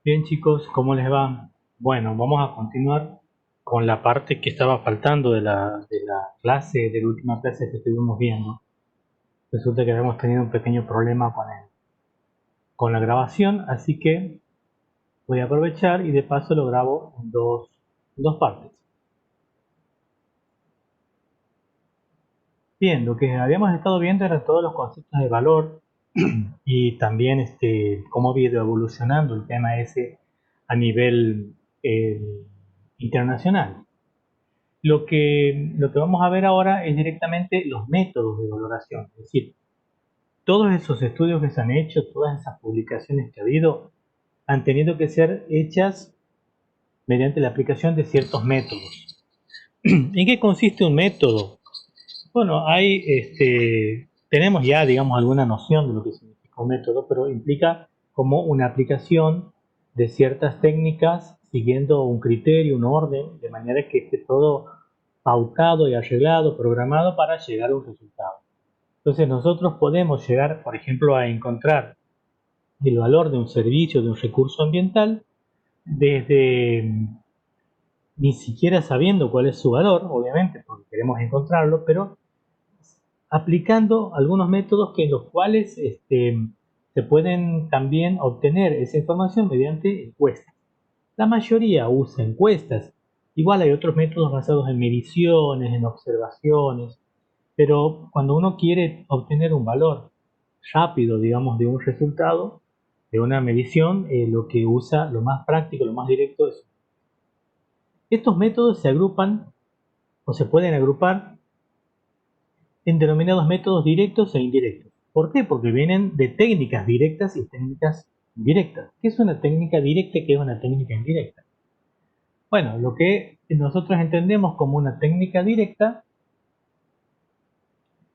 Bien chicos, ¿cómo les va? Bueno, vamos a continuar con la parte que estaba faltando de la clase, de la última clase que estuvimos viendo. Resulta que habíamos tenido un pequeño problema con la grabación, así que voy a aprovechar y de paso lo grabo en dos partes. Bien, lo que habíamos estado viendo eran todos los conceptos de valor y también cómo ha ido evolucionando el tema ese a nivel eh, internacional. Lo que vamos a ver ahora es directamente los métodos de valoración, es decir, todos esos estudios que se han hecho, todas esas publicaciones que ha habido, han tenido que ser hechas mediante la aplicación de ciertos métodos. ¿En qué consiste un método? Bueno, tenemos ya, digamos, alguna noción de lo que significa un método, pero implica como una aplicación de ciertas técnicas siguiendo un criterio, un orden, de manera que esté todo pautado y arreglado, programado para llegar a un resultado. Entonces nosotros podemos llegar, por ejemplo, a encontrar el valor de un servicio, de un recurso ambiental, desde ni siquiera sabiendo cuál es su valor, obviamente, porque queremos encontrarlo, pero aplicando algunos métodos en los cuales se pueden también obtener esa información mediante encuestas. La mayoría usa encuestas. Igual hay otros métodos basados en mediciones, en observaciones, pero cuando uno quiere obtener un valor rápido, digamos, de un resultado, de una medición, lo que usa, lo más práctico, lo más directo es. Estos métodos se agrupan o se pueden agrupar en denominados métodos directos e indirectos. ¿Por qué? Porque vienen de técnicas directas y técnicas indirectas. ¿Qué es una técnica directa y qué es una técnica indirecta? Bueno, lo que nosotros entendemos como una técnica directa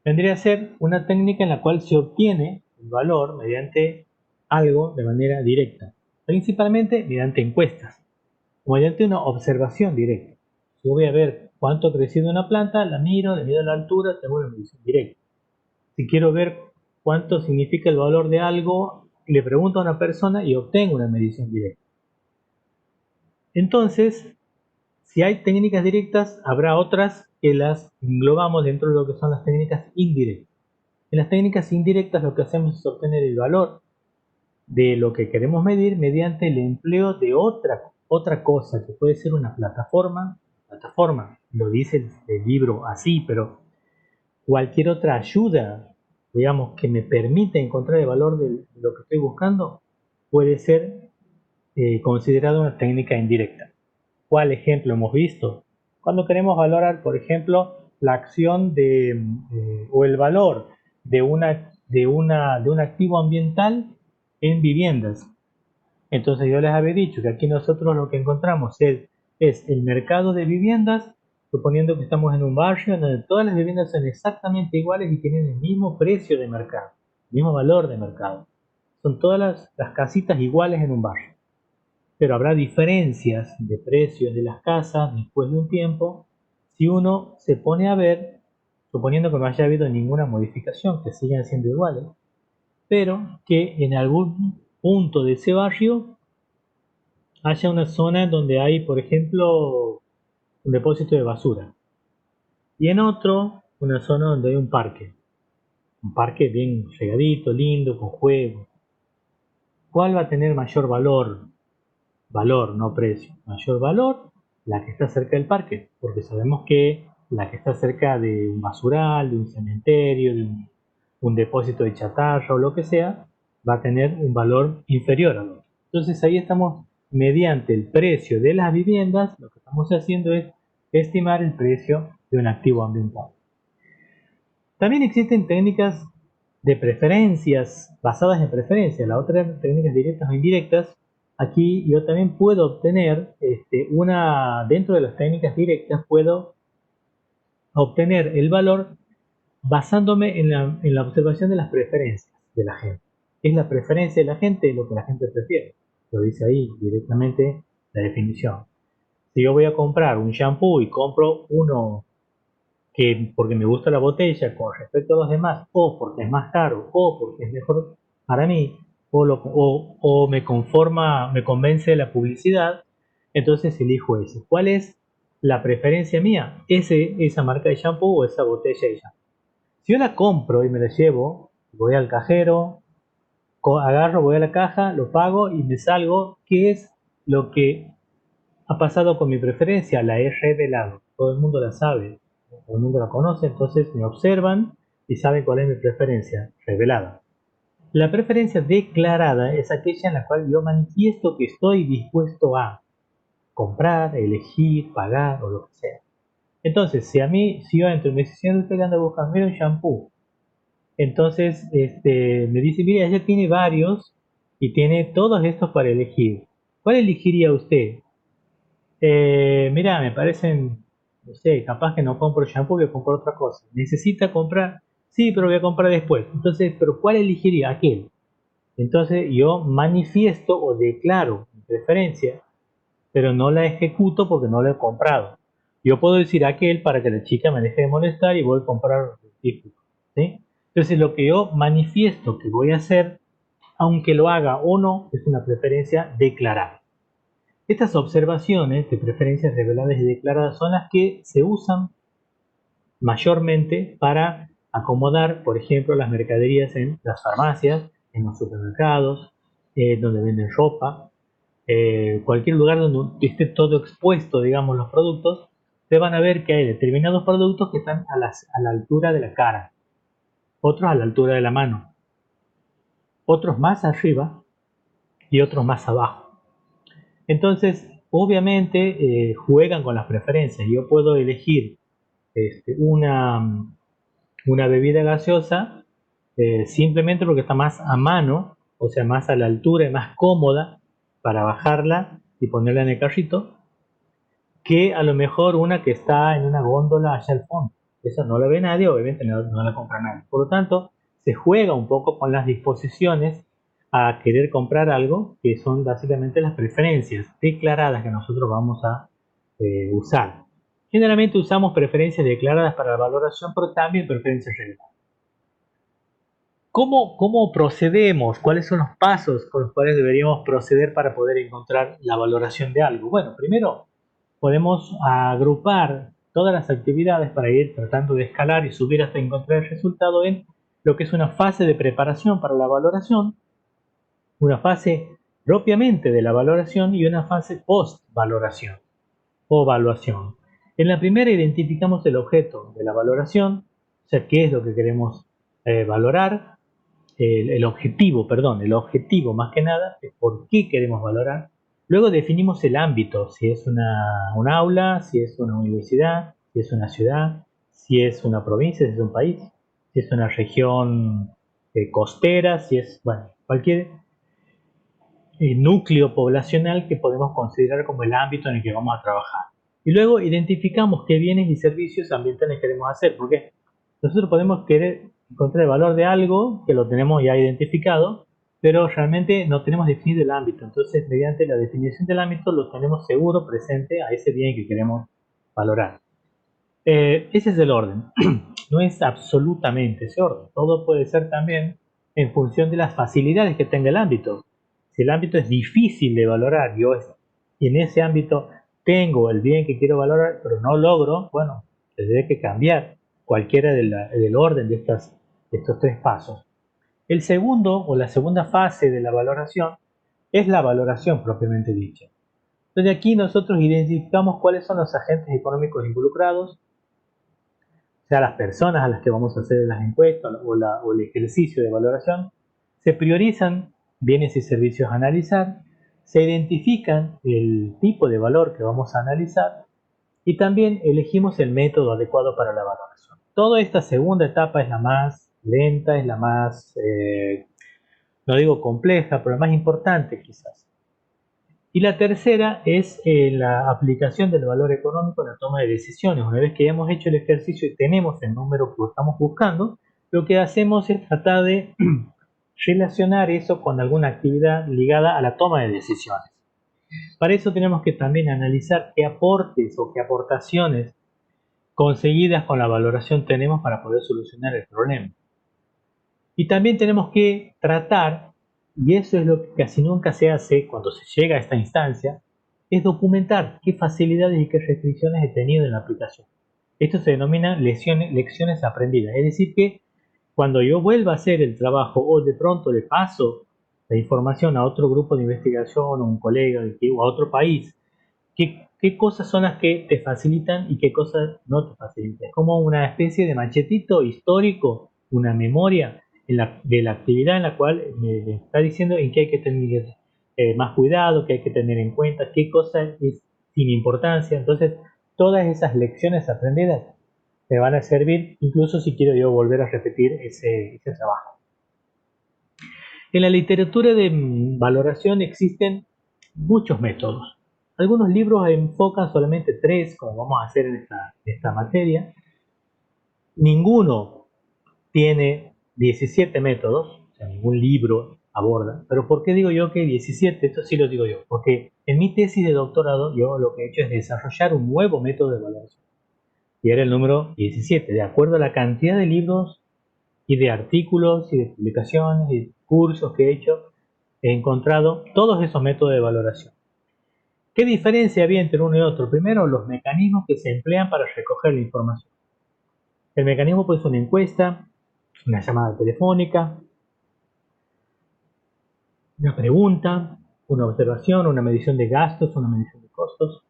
vendría a ser una técnica en la cual se obtiene el valor mediante algo de manera directa, principalmente mediante encuestas, o mediante una observación directa. Si yo voy a ver cuánto ha crecido una planta, la miro, le mido la altura, tengo una medición directa. Si quiero ver cuánto significa el valor de algo, le pregunto a una persona y obtengo una medición directa. Entonces, si hay técnicas directas, habrá otras que las englobamos dentro de lo que son las técnicas indirectas. En las técnicas indirectas lo que hacemos es obtener el valor de lo que queremos medir mediante el empleo de otra cosa, que puede ser una plataforma, lo dice el libro así, pero cualquier otra ayuda, digamos, que me permita encontrar el valor de lo que estoy buscando, puede ser considerada una técnica indirecta. ¿Cuál ejemplo hemos visto? Cuando queremos valorar, por ejemplo, la acción o el valor de un activo ambiental en viviendas. Entonces yo les había dicho que aquí nosotros lo que encontramos es el mercado de viviendas, suponiendo que estamos en un barrio donde todas las viviendas son exactamente iguales y tienen el mismo precio de mercado, el mismo valor de mercado. Son todas las casitas iguales en un barrio, pero habrá diferencias de precios de las casas después de un tiempo si uno se pone a ver, suponiendo que no haya habido ninguna modificación, que sigan siendo iguales, pero que en algún punto de ese barrio haya una zona donde hay, por ejemplo, un depósito de basura y en otro una zona donde hay un parque bien regadito, lindo, con juegos. ¿Cuál va a tener mayor valor? Valor, no precio. Mayor valor, la que está cerca del parque, porque sabemos que la que está cerca de un basural, de un cementerio, un depósito de chatarra o lo que sea, va a tener un valor inferior al otro. Entonces ahí estamos, mediante el precio de las viviendas, lo que estamos haciendo es estimar el precio de un activo ambiental. También existen técnicas de preferencias, basadas en preferencias, las otras técnicas directas o indirectas. Aquí yo también puedo obtener dentro de las técnicas directas, puedo obtener el valor basándome en la observación de las preferencias de la gente. ¿Qué es la preferencia de la gente? Lo que la gente prefiere. Lo dice ahí directamente la definición. Si yo voy a comprar un shampoo y compro uno que porque me gusta la botella con respecto a los demás, o porque es más caro, o porque es mejor para mí, o me convence la publicidad, entonces elijo ese. ¿Cuál es la preferencia mía? Esa marca de shampoo o esa botella de shampoo. Si yo la compro y me la llevo, voy al cajero, agarro, voy a la caja, lo pago y me salgo. ¿Qué es lo que ha pasado con mi preferencia? La he revelado. Todo el mundo la sabe, todo el mundo la conoce, entonces me observan y saben cuál es mi preferencia revelada. La preferencia declarada es aquella en la cual yo manifiesto que estoy dispuesto a comprar, elegir, pagar o lo que sea. Entonces, si yo entro y me dice, señor, usted anda buscando, mira un shampoo. Entonces, me dice, mira, ella tiene varios y tiene todos estos para elegir. ¿Cuál elegiría usted? Mira, me parecen, no sé, capaz que no compro shampoo, voy a comprar otra cosa. ¿Necesita comprar? Sí, pero voy a comprar después. Entonces, ¿pero cuál elegiría? Aquel. Entonces yo manifiesto o declaro mi preferencia, pero no la ejecuto porque no la he comprado. Yo puedo decir aquel para que la chica me deje de molestar y voy a comprar el típico, ¿sí? Entonces lo que yo manifiesto que voy a hacer, aunque lo haga o no, es una preferencia declarada. Estas observaciones de preferencias reveladas y declaradas son las que se usan mayormente para acomodar, por ejemplo, las mercaderías en las farmacias, en los supermercados, donde venden ropa, cualquier lugar donde esté todo expuesto, digamos, los productos, se van a ver que hay determinados productos que están a la altura de la cara, otros a la altura de la mano, otros más arriba y otros más abajo. Entonces, obviamente, juegan con las preferencias. Yo puedo elegir una bebida gaseosa simplemente porque está más a mano, o sea, más a la altura y más cómoda para bajarla y ponerla en el carrito, que a lo mejor una que está en una góndola allá al fondo. Esa no la ve nadie, obviamente no la compra nadie. Por lo tanto, se juega un poco con las disposiciones a querer comprar algo, que son básicamente las preferencias declaradas que nosotros vamos a usar. Generalmente usamos preferencias declaradas para la valoración, pero también preferencias reveladas. ¿Cómo procedemos? ¿Cuáles son los pasos con los cuales deberíamos proceder para poder encontrar la valoración de algo? Bueno, primero podemos agrupar todas las actividades para ir tratando de escalar y subir hasta encontrar el resultado en lo que es una fase de preparación para la valoración, una fase propiamente de la valoración y una fase post-valoración o evaluación. En la primera identificamos el objeto de la valoración, o sea, qué es lo que queremos valorar, el objetivo, perdón, el objetivo más que nada, es por qué queremos valorar. Luego definimos el ámbito, si es un aula, si es una universidad, si es una ciudad, si es una provincia, si es un país, si es una región costera, si es, bueno, cualquier núcleo poblacional que podemos considerar como el ámbito en el que vamos a trabajar. Y luego identificamos qué bienes y servicios ambientales queremos hacer, porque nosotros podemos querer encontrar el valor de algo que lo tenemos ya identificado, pero realmente no tenemos definido el ámbito. Entonces, mediante la definición del ámbito, lo tenemos seguro presente a ese bien que queremos valorar. Ese es el orden. No es absolutamente ese orden. Todo puede ser también en función de las facilidades que tenga el ámbito. Si el ámbito es difícil de valorar, y en ese ámbito tengo el bien que quiero valorar, pero no logro, bueno, tendré que cambiar cualquiera del orden de estos tres pasos. El segundo o la segunda fase de la valoración es la valoración propiamente dicha. Entonces aquí nosotros identificamos cuáles son los agentes económicos involucrados, sea las personas a las que vamos a hacer las encuestas o el ejercicio de valoración, se priorizan bienes y servicios a analizar, se identifican el tipo de valor que vamos a analizar y también elegimos el método adecuado para la valoración. Toda esta segunda etapa es la más lenta, es la más, no digo compleja, pero la más importante quizás. Y la tercera es la aplicación del valor económico en la toma de decisiones. Una vez que hemos hecho el ejercicio y tenemos el número que estamos buscando, lo que hacemos es tratar de relacionar eso con alguna actividad ligada a la toma de decisiones. Para eso tenemos que también analizar qué aportes o qué aportaciones conseguidas con la valoración tenemos para poder solucionar el problema. Y también tenemos que tratar y eso es lo que casi nunca se hace cuando se llega a esta instancia, es documentar qué facilidades y qué restricciones he tenido en la aplicación. Esto se denomina lecciones aprendidas, es decir que cuando yo vuelva a hacer el trabajo o de pronto le paso la información a otro grupo de investigación o un colega o a otro país, qué cosas son las que te facilitan y qué cosas no te facilitan. Es como una especie de machetito histórico, una memoria de la actividad en la cual me está diciendo en qué hay que tener más cuidado, qué hay que tener en cuenta, qué cosa es sin importancia. Entonces, todas esas lecciones aprendidas me van a servir incluso si quiero yo volver a repetir ese trabajo. En la literatura de valoración existen muchos métodos. Algunos libros enfocan solamente 3, como vamos a hacer en esta materia. Ninguno tiene 17 métodos, o sea, ningún libro aborda. Pero ¿por qué digo yo que 17? Esto sí lo digo yo. Porque en mi tesis de doctorado yo lo que he hecho es desarrollar un nuevo método de valoración. Y era el número 17, de acuerdo a la cantidad de libros y de artículos y de publicaciones y cursos que he hecho, he encontrado todos esos métodos de valoración. ¿Qué diferencia había entre uno y otro? Primero, los mecanismos que se emplean para recoger la información. El mecanismo puede ser una encuesta, una llamada telefónica, una pregunta, una observación, una medición de gastos, una medición de costos.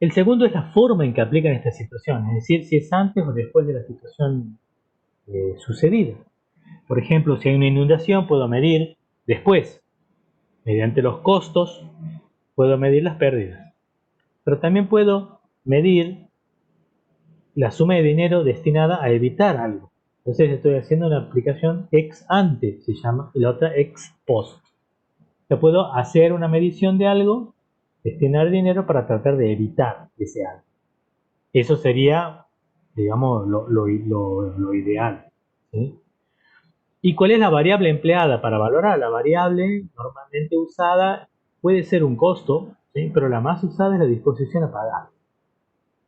El segundo es la forma en que aplican esta situación, es decir, si es antes o después de la situación sucedida. Por ejemplo, si hay una inundación, puedo medir después, mediante los costos, puedo medir las pérdidas. Pero también puedo medir la suma de dinero destinada a evitar algo. Entonces estoy haciendo una aplicación ex ante, se llama, y la otra ex post. Yo puedo hacer una medición de algo, destinar dinero para tratar de evitar ese algo. Eso sería, digamos, lo ideal. ¿Sí? ¿Y cuál es la variable empleada para valorar? La variable normalmente usada puede ser un costo, ¿sí? Pero la más usada es la disposición a pagar.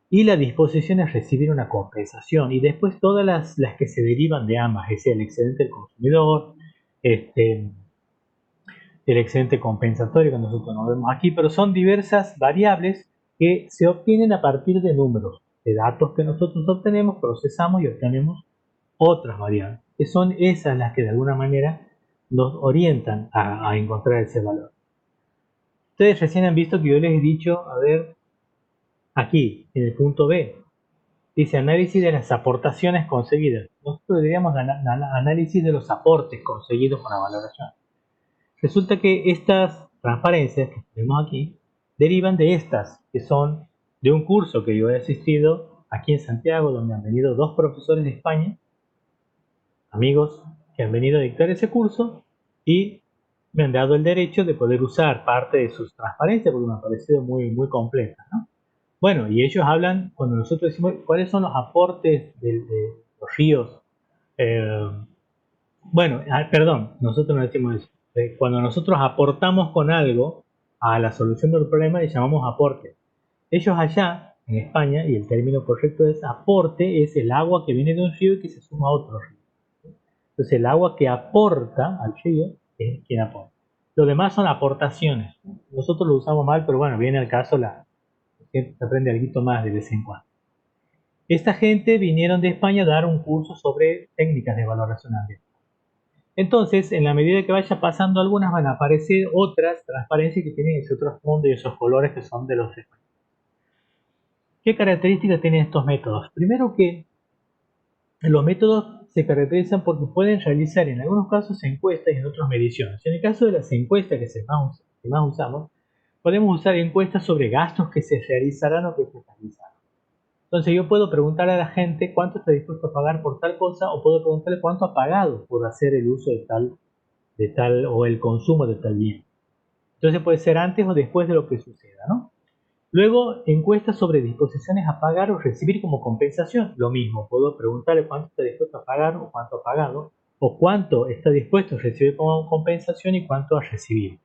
Y la disposición a recibir una compensación. Y después todas las que se derivan de ambas, es decir, el excedente del consumidor, el excedente compensatorio que nosotros no vemos aquí, pero son diversas variables que se obtienen a partir de números, de datos que nosotros obtenemos, procesamos y obtenemos otras variables, que son esas las que de alguna manera nos orientan a encontrar ese valor. Ustedes recién han visto que yo les he dicho, a ver, aquí, en el punto B, dice análisis de las aportaciones conseguidas. Nosotros diríamos análisis de los aportes conseguidos con la valoración. Resulta que estas transparencias que tenemos aquí derivan de estas, que son de un curso que yo he asistido aquí en Santiago, donde han venido 2 profesores de España, amigos que han venido a dictar ese curso, y me han dado el derecho de poder usar parte de sus transparencias porque me ha parecido muy completa, ¿no? Bueno, y ellos hablan, cuando nosotros decimos cuáles son los aportes de los ríos, eh, bueno, perdón, nosotros no decimos eso. Cuando nosotros aportamos con algo a la solución del problema, le llamamos aporte. Ellos allá, en España, y el término correcto es aporte, es el agua que viene de un río y que se suma a otro río. Entonces el agua que aporta al río es quien aporta. Lo demás son aportaciones. Nosotros lo usamos mal, pero bueno, viene al caso se aprende algo más de vez en cuando. Esta gente vinieron de España a dar un curso sobre técnicas de valoración ambiental. Entonces, en la medida que vaya pasando algunas, van a aparecer otras transparencias que tienen ese otro fondo y esos colores que son de los españoles. ¿Qué características tienen estos métodos? Primero que los métodos se caracterizan porque pueden realizar en algunos casos encuestas y en otros mediciones. En el caso de las encuestas que más usamos, podemos usar encuestas sobre gastos que se realizarán o que se realizarán. Entonces yo puedo preguntarle a la gente cuánto está dispuesto a pagar por tal cosa, o puedo preguntarle cuánto ha pagado por hacer el uso de tal o el consumo de tal bien. Entonces puede ser antes o después de lo que suceda, ¿no? Luego, encuestas sobre disposiciones a pagar o recibir como compensación. Lo mismo, puedo preguntarle cuánto está dispuesto a pagar o cuánto ha pagado, o cuánto está dispuesto a recibir como compensación y cuánto a recibir.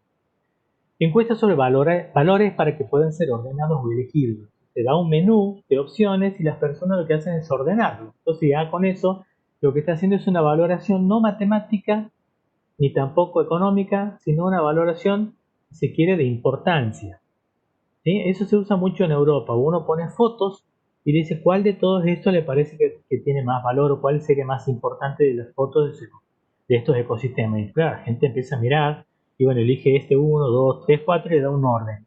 Encuestas sobre valores para que puedan ser ordenados o elegidos. Se da un menú de opciones y las personas lo que hacen es ordenarlo. Entonces ya con eso lo que está haciendo es una valoración no matemática, ni tampoco económica, sino una valoración, si se quiere, de importancia. ¿Sí? Eso se usa mucho en Europa. Uno pone fotos y dice cuál de todos estos le parece que tiene más valor o cuál sería más importante de las fotos de estos ecosistemas. Y claro, la gente empieza a mirar y bueno, elige este 1, 2, 3, 4 y le da un orden.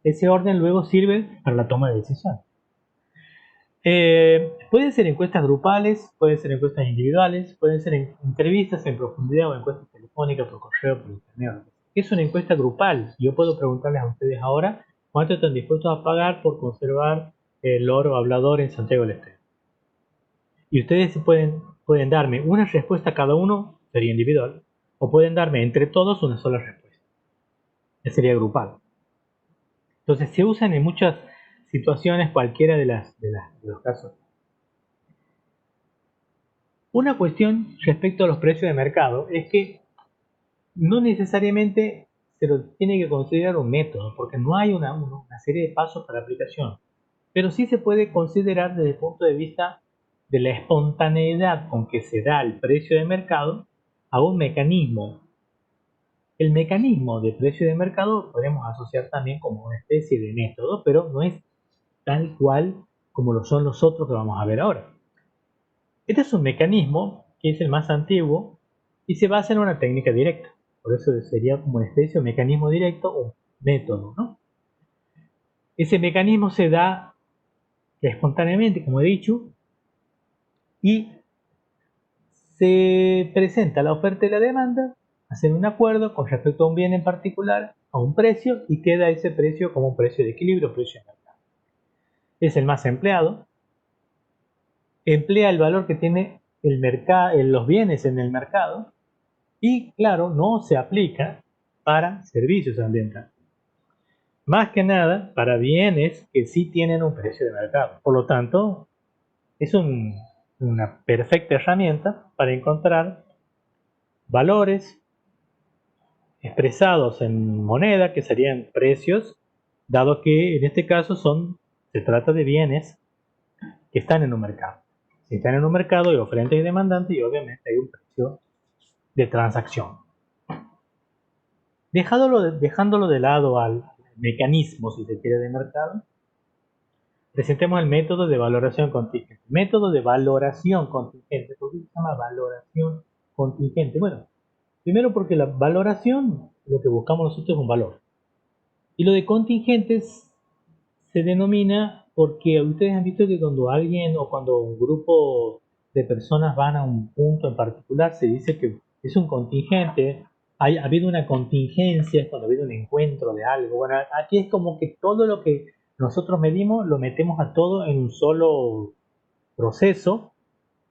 Ese orden luego sirve para la toma de decisión. Pueden ser encuestas grupales, pueden ser encuestas individuales, pueden ser entrevistas en profundidad o encuestas telefónicas por correo, por internet. Es una encuesta grupal. Yo puedo preguntarles a ustedes ahora cuánto están dispuestos a pagar por conservar el loro hablador en Santiago del Estero. Y ustedes pueden darme una respuesta cada uno, sería individual, o pueden darme entre todos una sola respuesta. Esa sería grupal. Entonces se usan en muchas situaciones cualquiera de los casos. Una cuestión respecto a los precios de mercado es que no necesariamente se lo tiene que considerar un método, porque no hay una serie de pasos para aplicación, pero sí se puede considerar desde el punto de vista de la espontaneidad con que se da el precio de mercado a un mecanismo. El mecanismo de precio de mercado podemos asociar también como una especie de método, pero no es tal cual como lo son los otros que vamos a ver ahora. Este es un mecanismo que es el más antiguo y se basa en una técnica directa. Por eso sería como una especie de mecanismo directo o método, ¿no? Ese mecanismo se da espontáneamente, como he dicho, y se presenta la oferta y la demanda, hacen un acuerdo con respecto a un bien en particular, a un precio, y queda ese precio como un precio de equilibrio, precio de mercado. Es el más empleado, emplea el valor que tiene los bienes en el mercado, y claro, no se aplica para servicios ambientales. Más que nada para bienes que sí tienen un precio de mercado. Por lo tanto, es una perfecta herramienta para encontrar valores expresados en moneda, que serían precios, dado que en este caso se trata de bienes que están en un mercado. Si están en un mercado hay oferente y demandante y obviamente hay un precio de transacción. Dejándolo de lado al mecanismo, si se quiere, de mercado, presentemos el método de valoración contingente. Método de valoración contingente. ¿Por qué se llama valoración contingente? Bueno, primero porque la valoración, lo que buscamos nosotros es un valor. Y lo de contingentes se denomina porque ustedes han visto que cuando alguien o cuando un grupo de personas van a un punto en particular, se dice que es un contingente, ha habido una contingencia, cuando ha habido un encuentro de algo. Bueno, aquí es como que todo lo que nosotros medimos lo metemos a todo en un solo proceso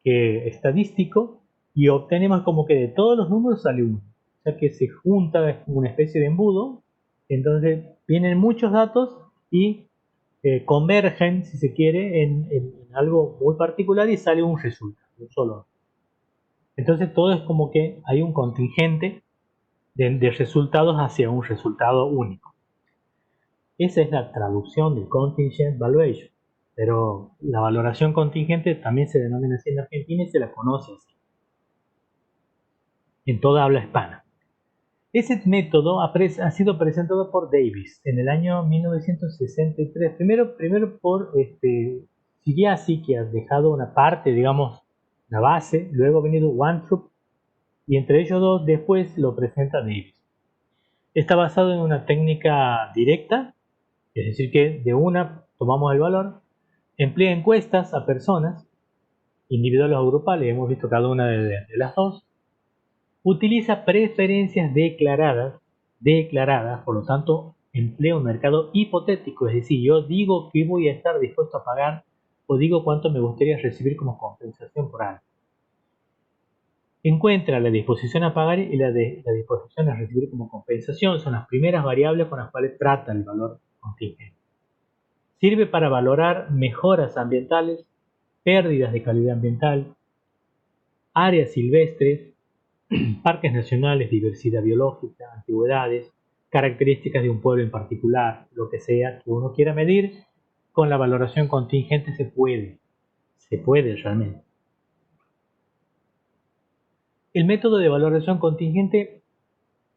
estadístico y obtenemos como que de todos los números sale uno. O sea que se junta, es como una especie de embudo, entonces vienen muchos datos y convergen, si se quiere, en algo muy particular y sale un resultado, un solo. Entonces todo es como que hay un contingente de resultados hacia un resultado único. Esa es la traducción del contingent valuation. Pero la valoración contingente también se denomina así en Argentina y se la conoce así en toda habla hispana. Ese método ha sido presentado por Davis en el año 1963. Primero por Siriasi, que ha dejado una parte, digamos, la base. Luego ha venido Wanthrop y entre ellos dos después lo presenta Davis. Está basado en una técnica directa, es decir, que de una tomamos el valor, emplea encuestas a personas, individuales o grupales, hemos visto cada una de las dos, utiliza preferencias declaradas, por lo tanto emplea un mercado hipotético, es decir, yo digo que voy a estar dispuesto a pagar o digo cuánto me gustaría recibir como compensación por algo. Encuentra la disposición a pagar y la disposición a recibir como compensación, son las primeras variables con las cuales trata el valor contingente. Sirve para valorar mejoras ambientales, pérdidas de calidad ambiental, áreas silvestres, parques nacionales, diversidad biológica, antigüedades, características de un pueblo en particular, lo que sea que uno quiera medir, con la valoración contingente se puede realmente. El método de valoración contingente,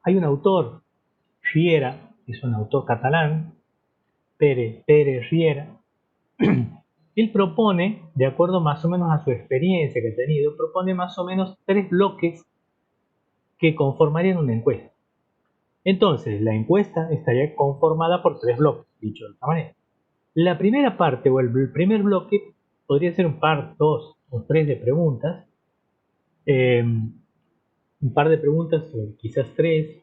hay un autor, Riera, es un autor catalán, Pere Riera. Él propone, de acuerdo más o menos a su experiencia que ha tenido, propone más o menos 3 bloques que conformarían una encuesta. Entonces, la encuesta estaría conformada por 3 bloques, dicho de esta manera. La primera parte o el primer bloque podría ser un par, 2 o 3 de preguntas, un par de preguntas o quizás 3,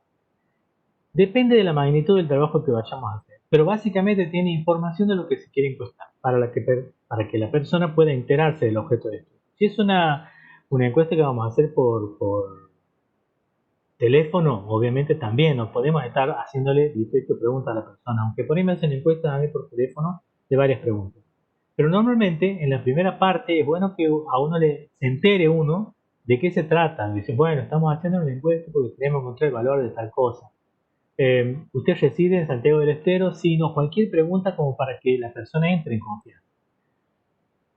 depende de la magnitud del trabajo que vayamos a hacer. Pero básicamente tiene información de lo que se quiere encuestar, para que la persona pueda enterarse del objeto de estudio. Si es una encuesta que vamos a hacer por teléfono, obviamente también nos podemos estar haciéndole 18 preguntas a la persona, aunque por ahí me hacen encuestas a mí por teléfono de varias preguntas. Pero normalmente en la primera parte es bueno que a uno se entere uno de qué se trata. Dice, bueno, estamos haciendo una encuesta porque queremos encontrar el valor de tal cosa. ¿Usted reside en Santiago del Estero? Sí, no, cualquier pregunta como para que la persona entre en confianza.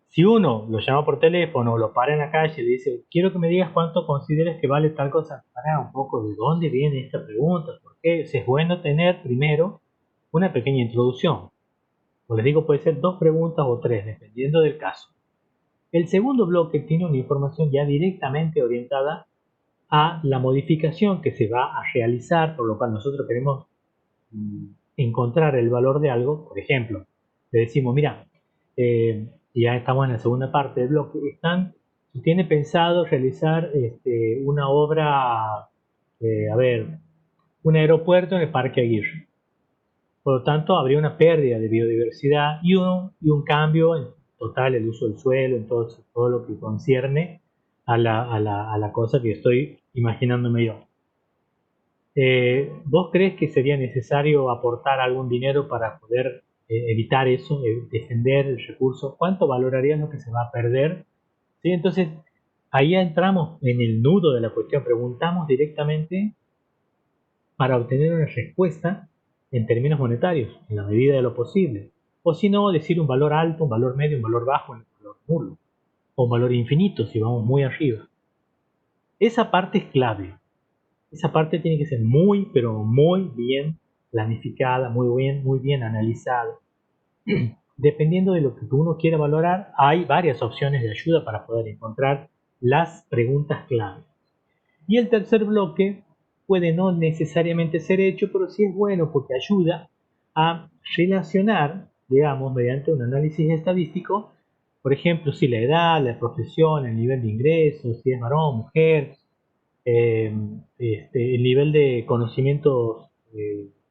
Si uno lo llama por teléfono o lo para en la calle y le dice, quiero que me digas cuánto consideras que vale tal cosa, para un poco de dónde viene esta pregunta, por qué, es bueno tener primero una pequeña introducción. Como les digo, puede ser 2 preguntas o 3, dependiendo del caso. El segundo bloque tiene una información ya directamente orientada a la modificación que se va a realizar, por lo cual nosotros queremos encontrar el valor de algo. Por ejemplo, le decimos, mira, ya estamos en la segunda parte del bloque, tiene pensado realizar una obra, un aeropuerto en el Parque Aguirre. Por lo tanto, habría una pérdida de biodiversidad y un cambio en total el uso del suelo, en todo lo que concierne a la cosa que estoy imaginándome yo. ¿Vos crees que sería necesario aportar algún dinero para poder evitar eso, defender el recurso? ¿Cuánto valorarías lo que se va a perder? ¿Sí? Entonces, ahí entramos en el nudo de la cuestión, preguntamos directamente para obtener una respuesta en términos monetarios, en la medida de lo posible. O si no, decir un valor alto, un valor medio, un valor bajo, un valor nulo, o un valor infinito si vamos muy arriba. Esa parte es clave. Esa parte tiene que ser muy, pero muy bien planificada, muy bien analizada. Dependiendo de lo que uno quiera valorar, hay varias opciones de ayuda para poder encontrar las preguntas clave. Y el tercer bloque puede no necesariamente ser hecho, pero sí es bueno porque ayuda a relacionar, digamos, mediante un análisis estadístico, por ejemplo, si la edad, la profesión, el nivel de ingresos, si es varón, mujer, el nivel de conocimientos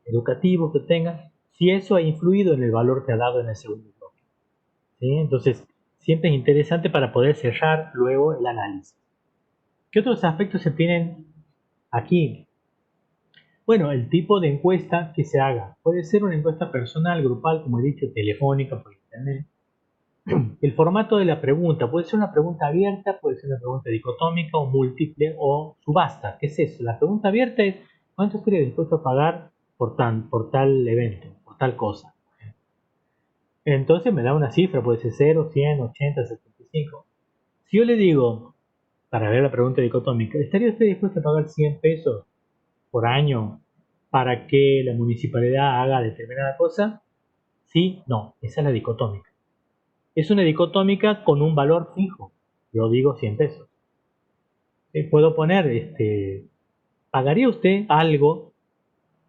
educativos que tengan, si eso ha influido en el valor que ha dado en el segundo bloque. ¿Sí? Entonces, siempre es interesante para poder cerrar luego el análisis. ¿Qué otros aspectos se tienen aquí? Bueno, el tipo de encuesta que se haga. Puede ser una encuesta personal, grupal, como he dicho, telefónica, por internet. El formato de la pregunta puede ser una pregunta abierta, puede ser una pregunta dicotómica o múltiple o subasta. ¿Qué es eso? La pregunta abierta es ¿cuánto estaría dispuesto a pagar por tal evento, por tal cosa? Entonces me da una cifra, puede ser 0, 100, 80, 75. Si yo le digo, para ver la pregunta dicotómica, ¿estaría usted dispuesto a pagar 100 pesos por año para que la municipalidad haga determinada cosa? Sí, no, esa es la dicotómica. Es una dicotómica con un valor fijo. Yo digo 100 pesos. Puedo poner, ¿pagaría usted algo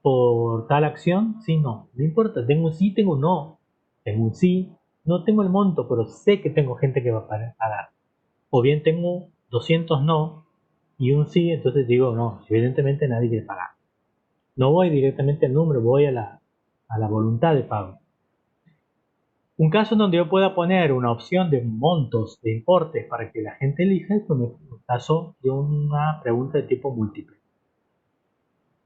por tal acción? Sí, no. No importa, tengo un sí, tengo un no. Tengo un sí, no tengo el monto, pero sé que tengo gente que va a pagar. O bien tengo 200 no y un sí, entonces digo, no, evidentemente nadie quiere pagar. No voy directamente al número, voy a la voluntad de pago. Un caso en donde yo pueda poner una opción de montos, de importes para que la gente elija es un caso de una pregunta de tipo múltiple.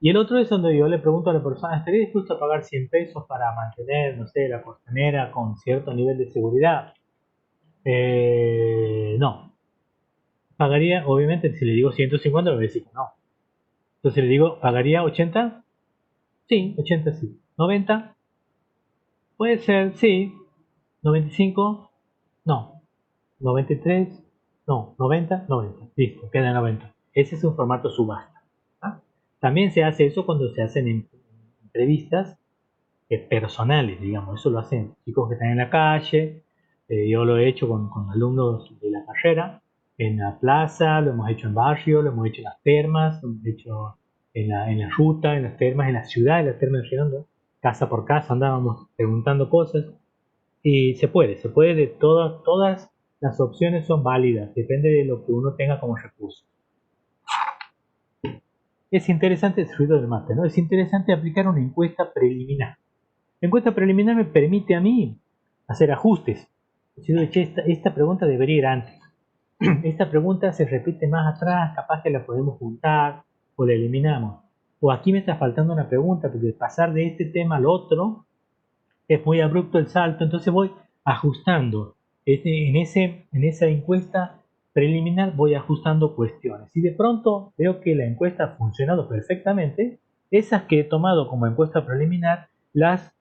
Y el otro es donde yo le pregunto a la persona, ¿estaría dispuesto a pagar 100 pesos para mantener, no sé, la costanera con cierto nivel de seguridad? No. Pagaría, obviamente, si le digo 150 me va a decir que no. Entonces le digo, ¿pagaría 80? Sí, 80 sí. ¿90? Puede ser, sí. ¿95? No. 93, no, 90, 90, listo, queda 90. Ese es un formato subasta. ¿Ah? También se hace eso cuando se hacen entrevistas personales, digamos. Eso lo hacen chicos que están en la calle. Yo lo he hecho con alumnos de la carrera, en la plaza, lo hemos hecho en barrio, lo hemos hecho en las termas, lo hemos hecho en la ruta, en las termas, en la ciudad, en las termas de Girón, casa por casa, andábamos preguntando cosas. Y se puede de todas las opciones son válidas, depende de lo que uno tenga como recurso. Es interesante el ruido del mate, ¿no? Es interesante aplicar una encuesta preliminar. La encuesta preliminar me permite a mí hacer ajustes. Decir, che, esta pregunta debería ir antes. Esta pregunta se repite más atrás, capaz que la podemos juntar o la eliminamos. O aquí me está faltando una pregunta, porque pasar de este tema al otro es muy abrupto el salto, entonces voy ajustando. En esa encuesta preliminar voy ajustando cuestiones. Si de pronto veo que la encuesta ha funcionado perfectamente, esas que he tomado como encuesta preliminar las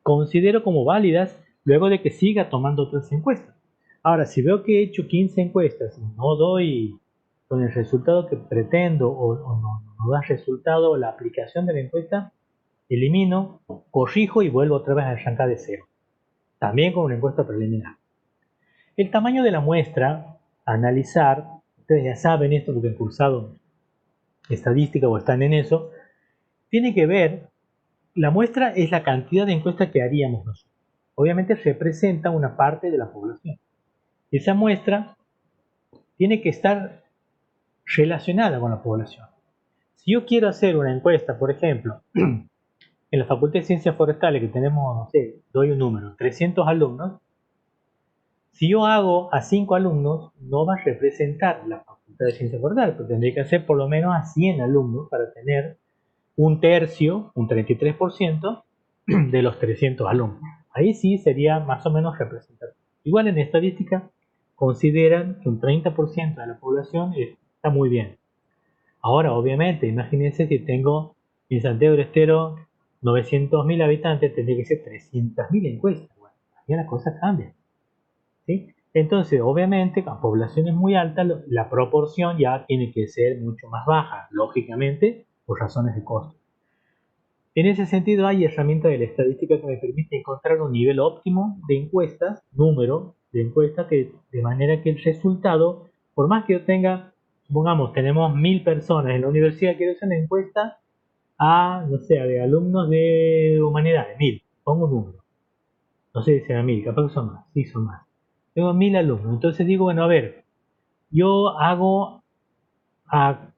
considero como válidas luego de que siga tomando otras encuestas. Ahora, si veo que he hecho 15 encuestas y no doy con el resultado que pretendo o no da resultado la aplicación de la encuesta, elimino, corrijo y vuelvo otra vez a arrancar de cero. También con una encuesta preliminar. El tamaño de la muestra, analizar, ustedes ya saben esto porque han cursado estadística o están en eso, tiene que ver, la muestra es la cantidad de encuestas que haríamos nosotros. Obviamente representa una parte de la población. Esa muestra tiene que estar relacionada con la población. Si yo quiero hacer una encuesta, por ejemplo, en la Facultad de Ciencias Forestales, que tenemos, no sé, doy un número, 300 alumnos, si yo hago a 5 alumnos, no va a representar la Facultad de Ciencias Forestales, porque tendría que hacer por lo menos a 100 alumnos para tener un tercio, un 33% de los 300 alumnos. Ahí sí sería más o menos representativo. Igual en estadística consideran que un 30% de la población está muy bien. Ahora, obviamente, imagínense si tengo en Santiago del Estero 900.000 habitantes, tendría que ser 300.000 encuestas. Bueno, ahí la cosa cambia. ¿Sí? Entonces, obviamente, con poblaciones muy altas, la proporción ya tiene que ser mucho más baja, lógicamente, por razones de costo. En ese sentido, hay herramientas de la estadística que me permiten encontrar un nivel óptimo de encuestas, número de encuestas, de manera que el resultado, por más que yo tenga, supongamos, tenemos 1000 personas en la universidad, quiero hacer una encuesta a, no sé, de alumnos de humanidades, 1000, pongo un número. No sé si será 1000, capaz que son más, sí son más. Tengo 1000 alumnos, entonces digo, bueno, a ver, yo hago a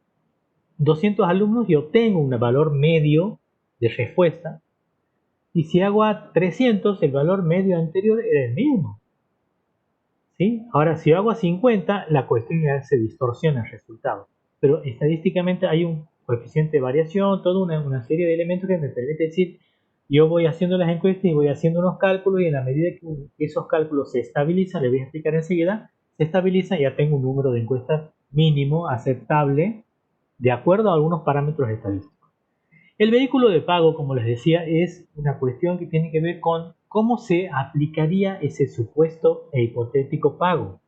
200 alumnos y obtengo un valor medio de respuesta. Y si hago a 300, el valor medio anterior era el mismo. ¿Sí? Ahora, si hago a 50, la cuestión ya se distorsiona el resultado. Pero estadísticamente hay un coeficiente de variación, toda una serie de elementos que me permite decir, yo voy haciendo las encuestas y voy haciendo unos cálculos y en la medida que esos cálculos se estabilizan, les voy a explicar enseguida, se estabilizan y ya tengo un número de encuestas mínimo aceptable de acuerdo a algunos parámetros estadísticos. El vehículo de pago, como les decía, es una cuestión que tiene que ver con cómo se aplicaría ese supuesto e hipotético pago,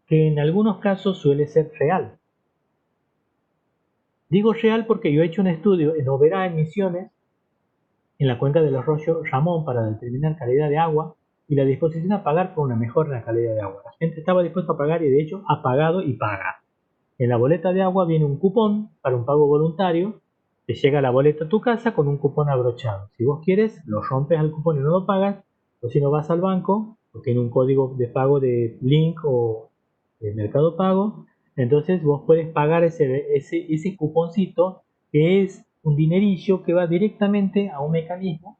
que en algunos casos suele ser real. Digo real porque yo he hecho un estudio en Oberá, en Misiones, en la cuenca del arroyo Ramón, para determinar calidad de agua y la disposición a pagar por una mejora en la calidad de agua. La gente estaba dispuesta a pagar y de hecho ha pagado y paga. En la boleta de agua viene un cupón para un pago voluntario. Te llega la boleta a tu casa con un cupón abrochado. Si vos quieres, lo rompes al cupón y no lo pagas, o si no vas al banco, o tiene un código de pago de Link o de Mercado Pago, entonces vos puedes pagar ese cuponcito, que es un dinerillo que va directamente a un mecanismo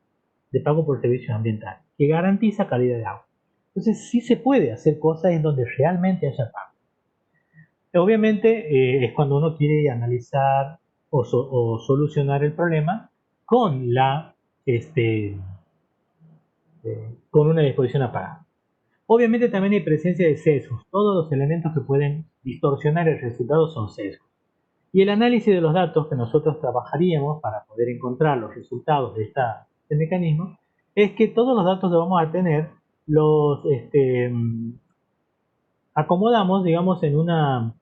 de pago por servicios ambientales, que garantiza calidad de agua. Entonces sí se puede hacer cosas en donde realmente haya pago. Obviamente es cuando uno quiere analizar o solucionar el problema con con una disposición a pagar. Obviamente también hay presencia de sesgos. Todos los elementos que pueden distorsionar el resultado son sesgos. Y el análisis de los datos que nosotros trabajaríamos para poder encontrar los resultados de este mecanismo es que todos los datos que vamos a tener los acomodamos, digamos, en una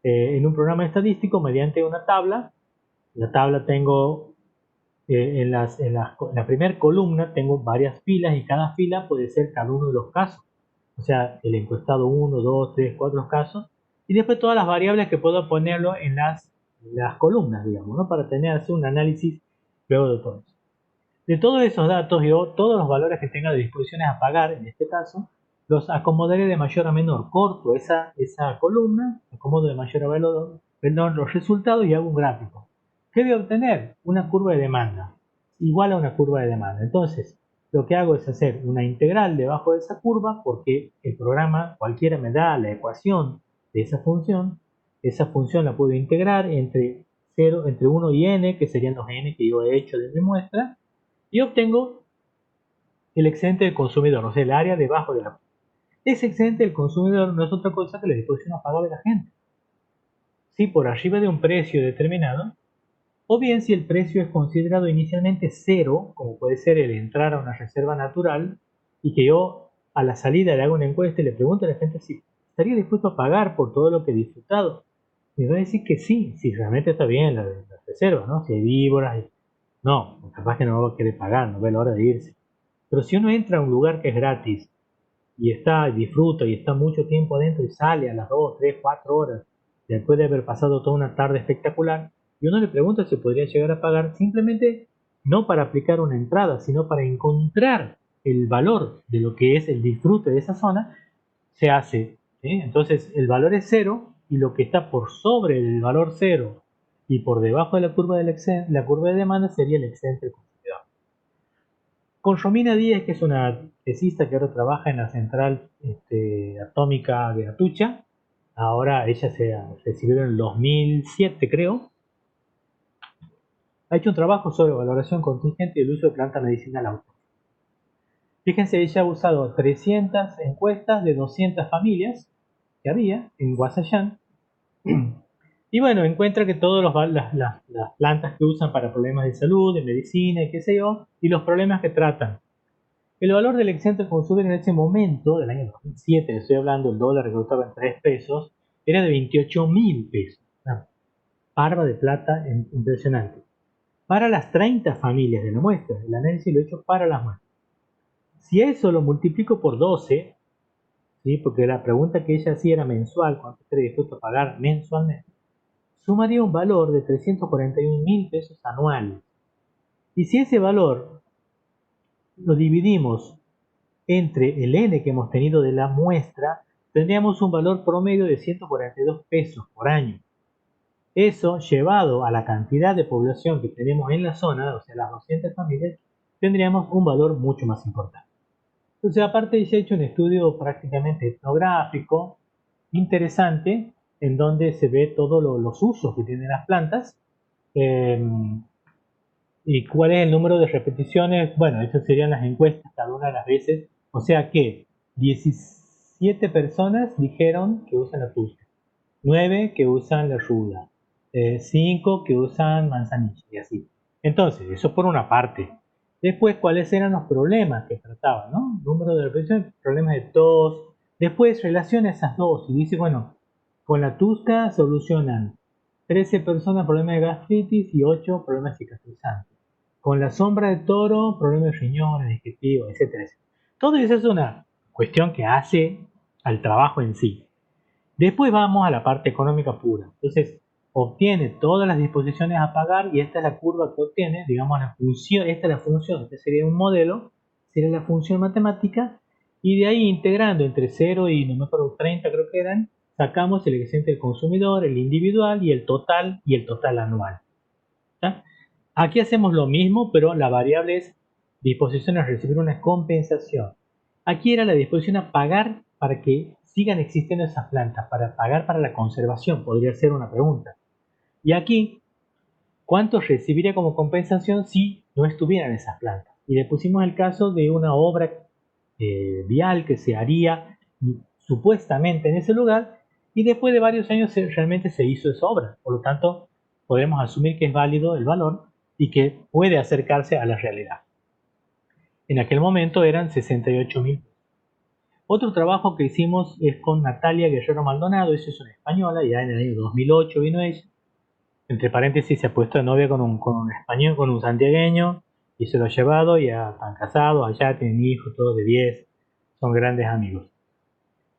en un programa estadístico mediante una tabla. La tabla tengo en la primera columna tengo varias filas y cada fila puede ser cada uno de los casos. O sea, el encuestado 1, 2, 3, 4 casos. Y después todas las variables que puedo ponerlo en las columnas, digamos, ¿no? Para hacer un análisis luego de todo eso. De todos esos datos, yo todos los valores que tenga de disposiciones a pagar, en este caso, los acomodaré de mayor a menor. Corto esa columna, acomodo de mayor a menor los resultados y hago un gráfico. ¿Qué voy a obtener? Una curva de demanda, igual a una curva de demanda. Entonces, lo que hago es hacer una integral debajo de esa curva porque el programa cualquiera me da la ecuación de esa función. Esa función la puedo integrar entre 1 y n, que serían los n que yo he hecho de mi muestra, y obtengo el excedente del consumidor, o sea, el área debajo de la curva. Ese excedente del consumidor no es otra cosa que la disposición a pagar de la gente. Si por arriba de un precio determinado, o bien si el precio es considerado inicialmente cero, como puede ser el entrar a una reserva natural, y que yo a la salida le hago una encuesta y le pregunto a la gente si estaría dispuesto a pagar por todo lo que he disfrutado. Me va a decir que sí, si realmente está bien la reserva, ¿no? Si hay víboras, no, capaz que no va a querer pagar, no ve la hora de irse. Pero si uno entra a un lugar que es gratis y disfruta y está mucho tiempo adentro y sale a las 2, 3, 4 horas, después de haber pasado toda una tarde espectacular, y uno le pregunta si podría llegar a pagar, simplemente no para aplicar una entrada, sino para encontrar el valor de lo que es el disfrute de esa zona, se hace. Entonces el valor es cero y lo que está por sobre el valor cero y por debajo de la curva de demanda sería el excedente del consumidor. Con Romina Díez, que es una tesista que ahora trabaja en la central atómica de Atucha, ahora ella se recibió en el 2007, creo, ha hecho un trabajo sobre valoración contingente y el uso de planta medicinal autóctona. Fíjense, ella ha usado 300 encuestas de 200 familias que había en Guasayán. Y bueno, encuentra que todas las plantas que usan para problemas de salud, de medicina y qué sé yo, y los problemas que tratan. El valor del excedente consumidor en ese momento, del año 2007, estoy hablando, el dólar que costaba en 3 pesos, era de 28.000 pesos. Una parva de plata impresionante. Para las 30 familias de la muestra, el análisis lo he hecho para las muestras. Si eso lo multiplico por 12, ¿sí? Porque la pregunta que ella hacía era mensual, ¿cuánto estaría dispuesto a pagar mensualmente? Sumaría un valor de 341.000 pesos anuales. Y si ese valor lo dividimos entre el n que hemos tenido de la muestra, tendríamos un valor promedio de 142 pesos por año. Eso, llevado a la cantidad de población que tenemos en la zona, o sea, las 200 familias, tendríamos un valor mucho más importante. Entonces, aparte, se ha hecho un estudio prácticamente etnográfico, interesante, en donde se ve todos los usos que tienen las plantas, y cuál es el número de repeticiones. Bueno, esas serían las encuestas cada una de las veces. O sea que 17 personas dijeron que usan la tusca, 9 que usan la ruda, 5 que usan manzanilla y así. Entonces, eso por una parte. Después, ¿cuáles eran los problemas que trataban? ¿No? Número de repeticiones, problemas de tos. Después, relaciona esas dos y dice, bueno, con la tusca solucionan 13 personas problemas de gastritis y 8 problemas cicatrizantes. Con la sombra de toro, problemas de riñones, digestivos, etcétera. Todo eso es una cuestión que hace al trabajo en sí. Después vamos a la parte económica pura. Entonces, obtiene todas las disposiciones a pagar y esta es la curva que obtiene, digamos, la función, esta es la función, este sería un modelo, sería la función matemática, y de ahí integrando entre 0 y, no me acuerdo, 30 creo que eran, sacamos el excedente del consumidor, el individual y el total anual. ¿Está? Aquí hacemos lo mismo, pero la variable es disposición a recibir una compensación. Aquí era la disposición a pagar para que sigan existiendo esas plantas, para pagar para la conservación, podría ser una pregunta. Y aquí, ¿cuánto recibiría como compensación si no estuvieran esas plantas? Y le pusimos el caso de una obra vial que se haría supuestamente en ese lugar y después de varios años realmente se hizo esa obra. Por lo tanto, podemos asumir que es válido el valor y que puede acercarse a la realidad. En aquel momento eran 68.000. Otro trabajo que hicimos es con Natalia Guerrero Maldonado. Ella es una española, ya en el año 2008 vino ella. Entre paréntesis, se ha puesto de novia con un español, con un santiagueño, y se lo ha llevado, ya están casados, allá tienen hijos, todos de 10, son grandes amigos.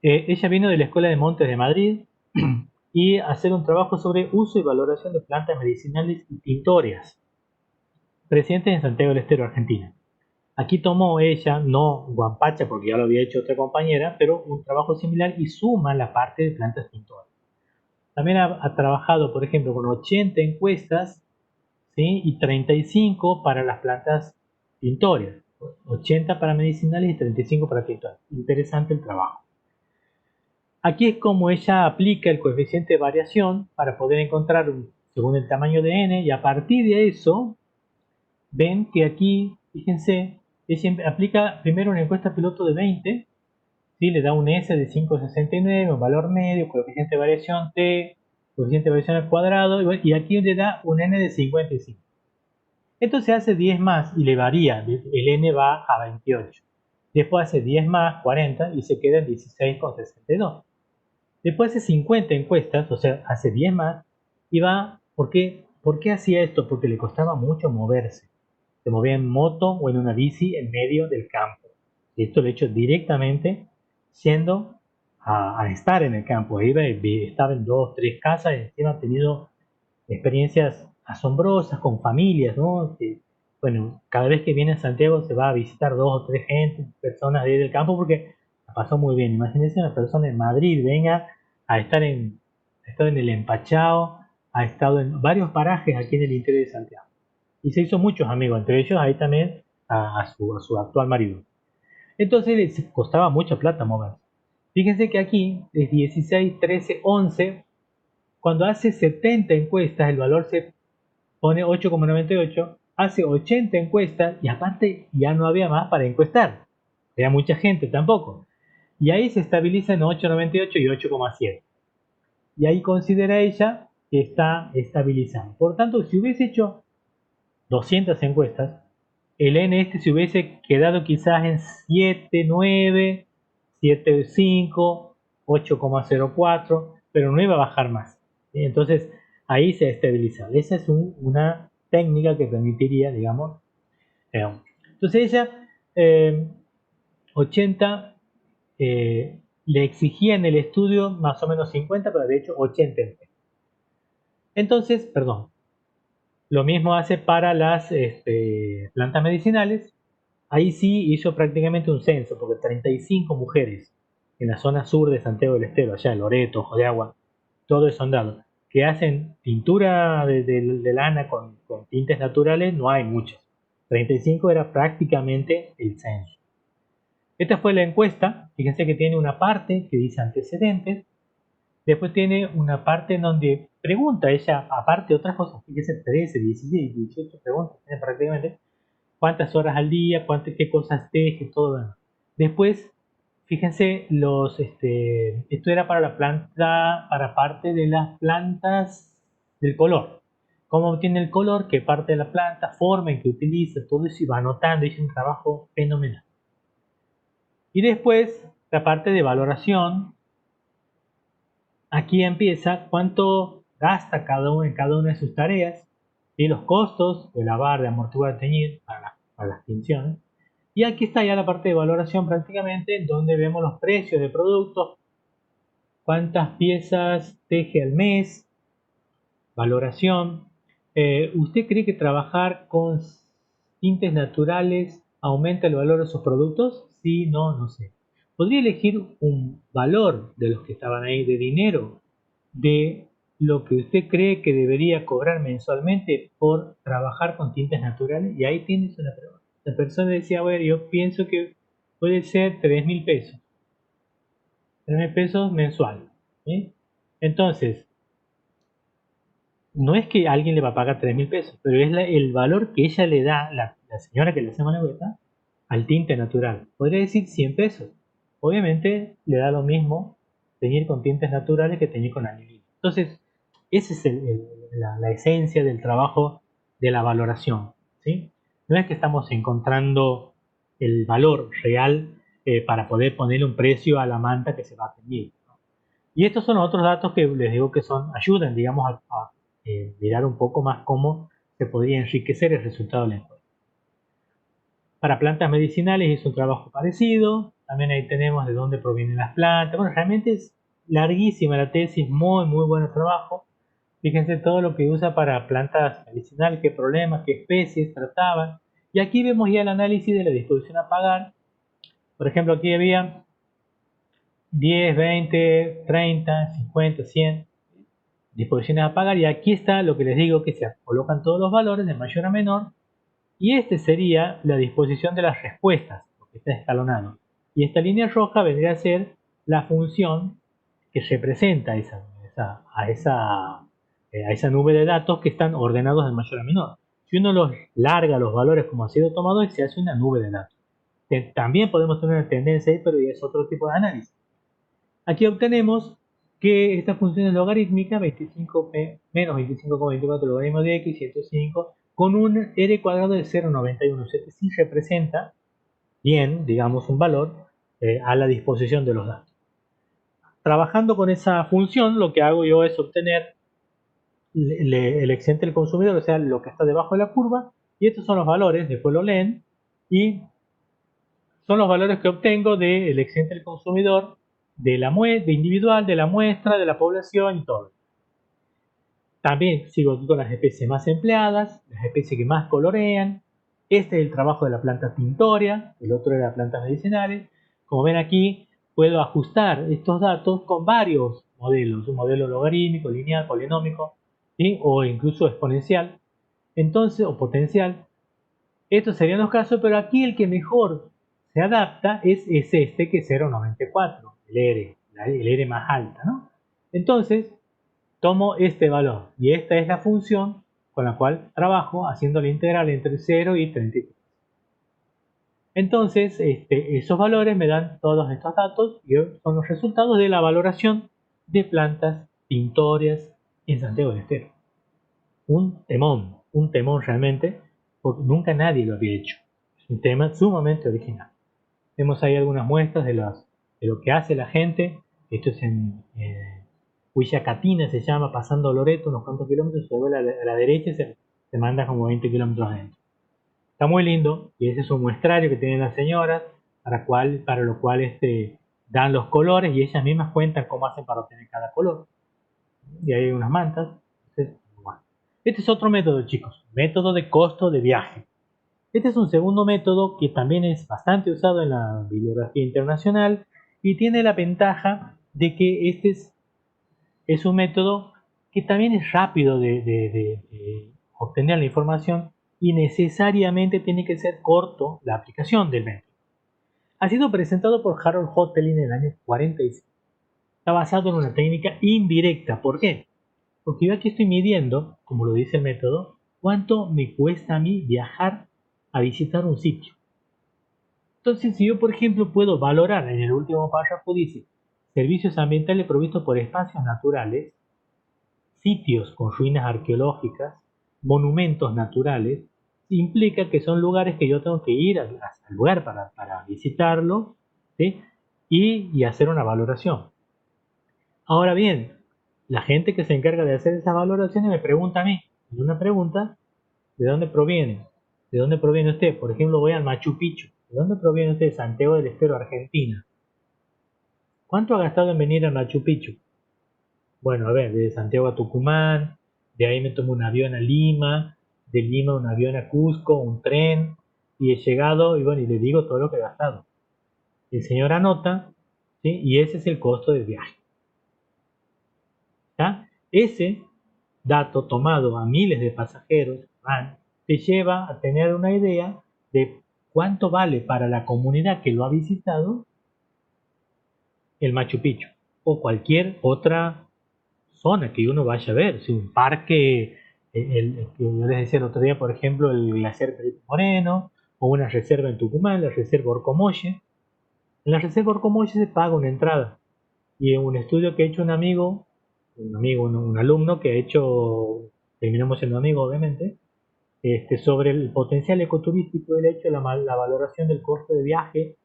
Ella vino de la Escuela de Montes de Madrid y a hacer un trabajo sobre uso y valoración de plantas medicinales y tintorias, presentes en Santiago del Estero, Argentina. Aquí tomó ella, no Guampacha, porque ya lo había hecho otra compañera, pero un trabajo similar y suma la parte de plantas tintorias. También ha trabajado, por ejemplo, con 80 encuestas, ¿sí? Y 35 para las plantas tintorias. 80 para medicinales y 35 para tintorias. Interesante el trabajo. Aquí es como ella aplica el coeficiente de variación para poder encontrar según el tamaño de n, y a partir de eso ven que aquí, fíjense, ella aplica primero una encuesta piloto de 20, ¿sí? Le da un S de 5,69, un valor medio, coeficiente de variación t, coeficiente de variación al cuadrado, y aquí le da un n de 55. Entonces hace 10 más y le varía, el n va a 28. Después hace 10 más, 40, y se queda en 16,62. Después hace 50 encuestas, o sea, hace 10 más, y va, ¿por qué hacía esto? Porque le costaba mucho moverse. Se movía en moto o en una bici en medio del campo. Y esto lo he hecho directamente yendo a estar en el campo. Iba y estaba en 2, 3 casas, y encima ha tenido experiencias asombrosas con familias, ¿no? Que, bueno, cada vez que viene a Santiago se va a visitar 2 o 3 personas de ahí del campo, porque la pasó muy bien. Imagínense una persona en Madrid venga a estar ha estado en el Empachao, ha estado en varios parajes aquí en el interior de Santiago. Y se hizo muchos amigos, entre ellos ahí también a su actual marido. Entonces les costaba mucha plata moverse. Fíjense que aquí es 16, 13, 11. Cuando hace 70 encuestas, el valor se pone 8,98. Hace 80 encuestas y aparte ya no había más para encuestar. Había mucha gente tampoco. Y ahí se estabiliza en 8,98 y 8,7. Y ahí considera ella que está estabilizado. Por tanto, si hubiese hecho 200 encuestas, el N este se hubiese quedado quizás en 7,9, 7,5, 8,04, pero no iba a bajar más. Entonces ahí se estabiliza. Esa es una técnica que permitiría, digamos. Entonces ella, 80, le exigía en el estudio más o menos 50, pero de hecho 80. Entonces, perdón, lo mismo hace para las plantas medicinales. Ahí sí hizo prácticamente un censo, porque 35 mujeres en la zona sur de Santiago del Estero, allá Loreto, Ojo de Agua, todo es sondado, que hacen tintura de lana con tintes naturales, no hay muchas. 35 era prácticamente el censo. Esta fue la encuesta. Fíjense que tiene una parte que dice antecedentes. Después tiene una parte en donde pregunta ella, aparte de otras cosas, fíjense, 13, 16, 18 preguntas, prácticamente, cuántas horas al día, qué cosas teje, todo. Después, fíjense, esto era para la planta, para parte de las plantas del color. Cómo obtiene el color, qué parte de la planta, forma en que utiliza, todo eso, y va anotando, hizo un trabajo fenomenal. Y después, la parte de valoración. Aquí empieza cuánto gasta cada uno en cada una de sus tareas, y los costos de lavar, de amortiguar, de teñir para las tinciones. Y aquí está ya la parte de valoración prácticamente, donde vemos los precios de productos, cuántas piezas teje al mes, valoración. ¿Usted cree que trabajar con tintes naturales aumenta el valor de sus productos? Sí, no, no sé. Podría elegir un valor de los que estaban ahí de dinero, de lo que usted cree que debería cobrar mensualmente por trabajar con tintes naturales, y ahí tienes una pregunta. La persona decía, bueno, yo pienso que puede ser 3.000 pesos. 3.000 pesos mensual. ¿Sí? Entonces, no es que alguien le va a pagar 3.000 pesos, pero es el valor que ella le da, la señora que le hacemos la vuelta, al tinte natural. Podría decir 100 pesos. Obviamente le da lo mismo teñir con tintes naturales que teñir con anilina. Entonces, esa es la esencia del trabajo de la valoración. ¿Sí? No es que estamos encontrando el valor real para poder ponerle un precio a la manta que se va a teñir, ¿no? Y estos son otros datos que les digo que ayudan, digamos, a mirar un poco más cómo se podría enriquecer el resultado de la encuesta. Para plantas medicinales hizo un trabajo parecido. También ahí tenemos de dónde provienen las plantas. Bueno, realmente es larguísima la tesis, muy, muy buen trabajo. Fíjense todo lo que usa para plantas medicinales, qué problemas, qué especies trataban. Y aquí vemos ya el análisis de la disposición a pagar. Por ejemplo, aquí había 10, 20, 30, 50, 100 disposiciones a pagar. Y aquí está lo que les digo, que se colocan todos los valores de mayor a menor. Y este sería la disposición de las respuestas, porque está escalonado. Y esta línea roja vendría a ser la función que representa a esa nube de datos que están ordenados de mayor a menor. Si uno los larga los valores como ha sido tomado, se hace una nube de datos. También podemos tener una tendencia ahí, pero ya es otro tipo de análisis. Aquí obtenemos que esta función es logarítmica, 25 menos 25,24 logaritmo de x, 105, con un r cuadrado de 0,91. O sea que sí representa bien, digamos, un valor a la disposición de los datos. Trabajando con esa función, lo que hago yo es obtener el excedente del consumidor, o sea, lo que está debajo de la curva, y estos son los valores, después lo leen, y son los valores que obtengo del excedente del consumidor, de individual, de la muestra, de la población y todo. También sigo aquí con las especies más empleadas, las especies que más colorean. Este es el trabajo de la planta tintoria, el otro de las plantas medicinales. Como ven aquí, puedo ajustar estos datos con varios modelos, un modelo logarítmico, lineal, polinómico, ¿sí? O incluso exponencial, entonces, o potencial. Estos serían los casos, pero aquí el que mejor se adapta es este, que es 0,94, el R más alta, ¿no? Entonces, tomo este valor y esta es la función con la cual trabajo haciendo la integral entre 0 y 33. Entonces, esos valores me dan todos estos datos y son los resultados de la valoración de plantas tintorias en Santiago del Estero. Un temón realmente, porque nunca nadie lo había hecho. Es un tema sumamente original. Vemos ahí algunas muestras de lo que hace la gente. Esto es en Huillacatina, se llama, pasando Loreto, unos cuantos kilómetros, se vuelve a la derecha y se manda como 20 kilómetros adentro. Está muy lindo, y ese es un muestrario que tienen las señoras, para lo cual dan los colores, y ellas mismas cuentan cómo hacen para obtener cada color. Y hay unas mantas. Entonces, bueno. Este es otro método, chicos, método de costo de viaje. Este es un segundo método que también es bastante usado en la bibliografía internacional y tiene la ventaja de que es un método que también es rápido de obtener la información y necesariamente tiene que ser corto la aplicación del método. Ha sido presentado por Harold Hotelin en el año 45. Está basado en una técnica indirecta. ¿Por qué? Porque yo aquí estoy midiendo, como lo dice el método, cuánto me cuesta a mí viajar a visitar un sitio. Entonces, si yo, por ejemplo, puedo valorar, en el último párrafo dice, servicios ambientales provistos por espacios naturales, sitios con ruinas arqueológicas, monumentos naturales, implica que son lugares que yo tengo que ir al lugar para visitarlo, ¿sí? y hacer una valoración. Ahora bien, la gente que se encarga de hacer esas valoraciones me pregunta a mí, en una pregunta, ¿de dónde proviene? ¿De dónde proviene usted? Por ejemplo, voy al Machu Picchu. ¿De dónde proviene usted? Santiago del Estero, Argentina. ¿Cuánto ha gastado en venir a Machu Picchu? Bueno, a ver, de Santiago a Tucumán, de ahí me tomo un avión a Lima, de Lima un avión a Cusco, un tren, y he llegado, y bueno, y le digo todo lo que he gastado. El señor anota, ¿sí? Y ese es el costo del viaje. ¿Ya? Ese dato tomado a miles de pasajeros te lleva a tener una idea de cuánto vale para la comunidad que lo ha visitado el Machu Picchu o cualquier otra zona que uno vaya a ver, si un parque, el que yo les decía el otro día, por ejemplo, el glaciar Perito Moreno, o una reserva en Tucumán, la reserva Orcomolle. En la reserva Orcomolle se paga una entrada, y en un estudio que ha hecho un alumno que ha hecho, terminamos siendo amigos obviamente, sobre el potencial ecoturístico, él ha hecho la valoración del costo de viaje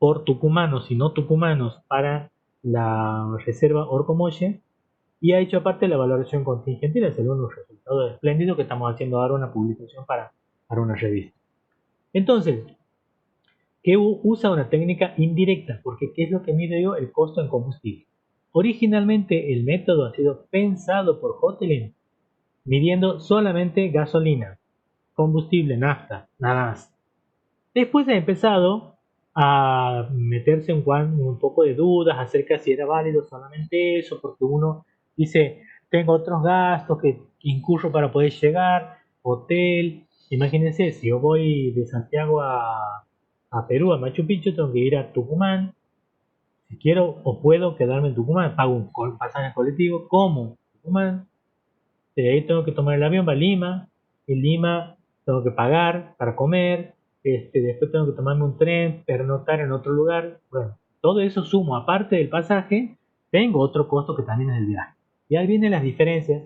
por tucumanos y no tucumanos para la reserva Orcomolle y ha hecho aparte la valoración contingente y le salió unos resultados espléndidos que estamos haciendo ahora una publicación para una revista. Entonces, ¿qué usa una técnica indirecta? Porque ¿qué es lo que mide yo? El costo en combustible. Originalmente el método ha sido pensado por Hotelin midiendo solamente gasolina, combustible, nafta, nada más. Después ha empezado a meterse un poco de dudas acerca de si era válido solamente eso, porque uno dice, tengo otros gastos que incurro para poder llegar, hotel. Imagínense, si yo voy de Santiago a Perú, a Machu Picchu, tengo que ir a Tucumán. Si quiero o puedo quedarme en Tucumán, pago un pasaje colectivo, como en Tucumán. De ahí tengo que tomar el avión para Lima. En Lima tengo que pagar para comer. Después tengo que tomarme un tren, pernoctar en otro lugar. Bueno, todo eso sumo, aparte del pasaje, tengo otro costo que también es el viaje. Y ahí vienen las diferencias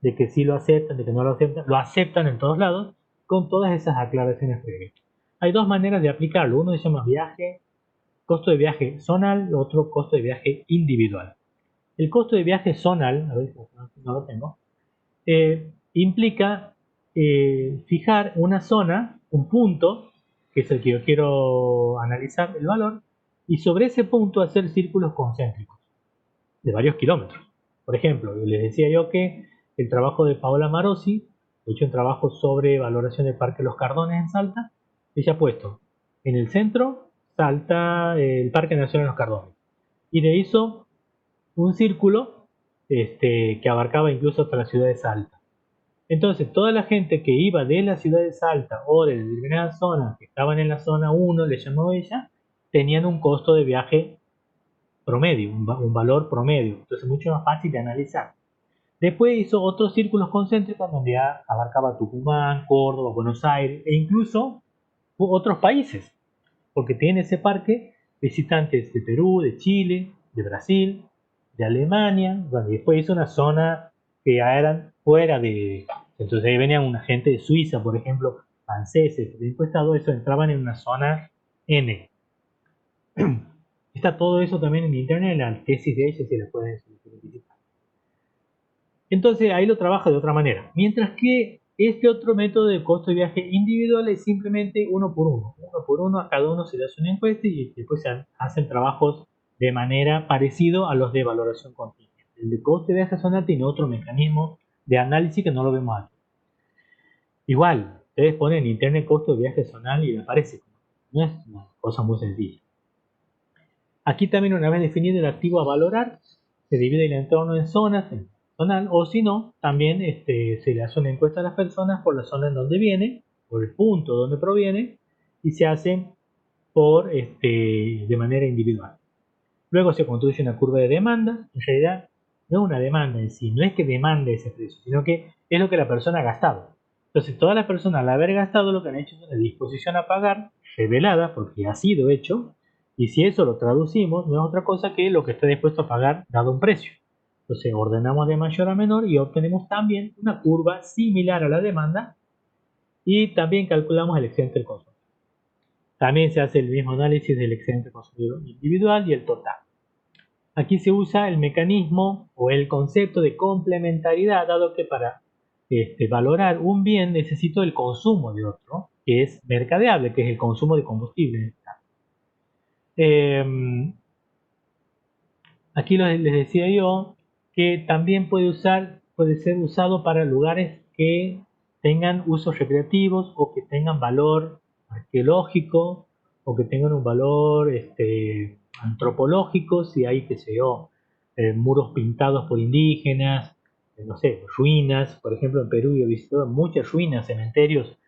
de que sí lo aceptan, de que no lo aceptan en todos lados, con todas esas aclaraciones previas. Hay dos maneras de aplicarlo. Uno se llama costo de viaje zonal, otro costo de viaje individual. El costo de viaje zonal, a ver si no lo tengo, implica fijar una zona, un punto, que es el que yo quiero analizar el valor, y sobre ese punto hacer círculos concéntricos de varios kilómetros. Por ejemplo, les decía yo que el trabajo de Paola Marosi, he hecho un trabajo sobre valoración del Parque Los Cardones en Salta, ella ha puesto en el centro Salta, el Parque Nacional Los Cardones, y le hizo un círculo que abarcaba incluso hasta la ciudad de Salta. Entonces, toda la gente que iba de la ciudad de Salta o de determinadas zonas que estaban en la zona 1, le llamó ella, tenían un costo de viaje promedio, un valor promedio. Entonces, mucho más fácil de analizar. Después hizo otros círculos concéntricos donde ya abarcaba Tucumán, Córdoba, Buenos Aires e incluso otros países, porque tiene ese parque visitantes de Perú, de Chile, de Brasil, de Alemania, bueno, y después hizo una zona que ya eran fuera de... Entonces ahí venían una gente de Suiza, por ejemplo, franceses, después todo eso entraban en una zona N. Está todo eso también en internet, en la tesis de ella, si la pueden visitar. Entonces ahí lo trabaja de otra manera. Mientras que este otro método de costo de viaje individual es simplemente uno por uno. Uno por uno, a cada uno se le hace una encuesta y después se hacen trabajos de manera parecido a los de valoración contingente. El de costo de viaje zonal tiene otro mecanismo de análisis que no lo vemos aquí. Igual, ustedes ponen en internet costo de viaje zonal y le aparece. No es una cosa muy sencilla. Aquí también, una vez definido el activo a valorar, se divide el entorno en zonas, en zonal, o si no, también se le hace una encuesta a las personas por la zona en donde viene, por el punto donde proviene, y se hace de manera individual. Luego se construye una curva de demanda. En realidad, no es una demanda en sí, no es que demande ese precio, sino que es lo que la persona ha gastado. Entonces, todas las personas al haber gastado lo que han hecho es una disposición a pagar revelada, porque ha sido hecho, y si eso lo traducimos, no es otra cosa que lo que está dispuesto a pagar dado un precio. Entonces, ordenamos de mayor a menor y obtenemos también una curva similar a la demanda y también calculamos el excedente del consumidor. También se hace el mismo análisis del excedente consumidor individual y el total. Aquí se usa el mecanismo o el concepto de complementariedad, dado que para valorar un bien necesito el consumo de otro, que es mercadeable, que es el consumo de combustible. Aquí les decía yo que también puede ser usado para lugares que tengan usos recreativos o que tengan valor arqueológico o que tengan un valor antropológico, si hay, qué sé yo, muros pintados por indígenas, no sé, ruinas. Por ejemplo, en Perú yo he visitado muchas ruinas, cementerios,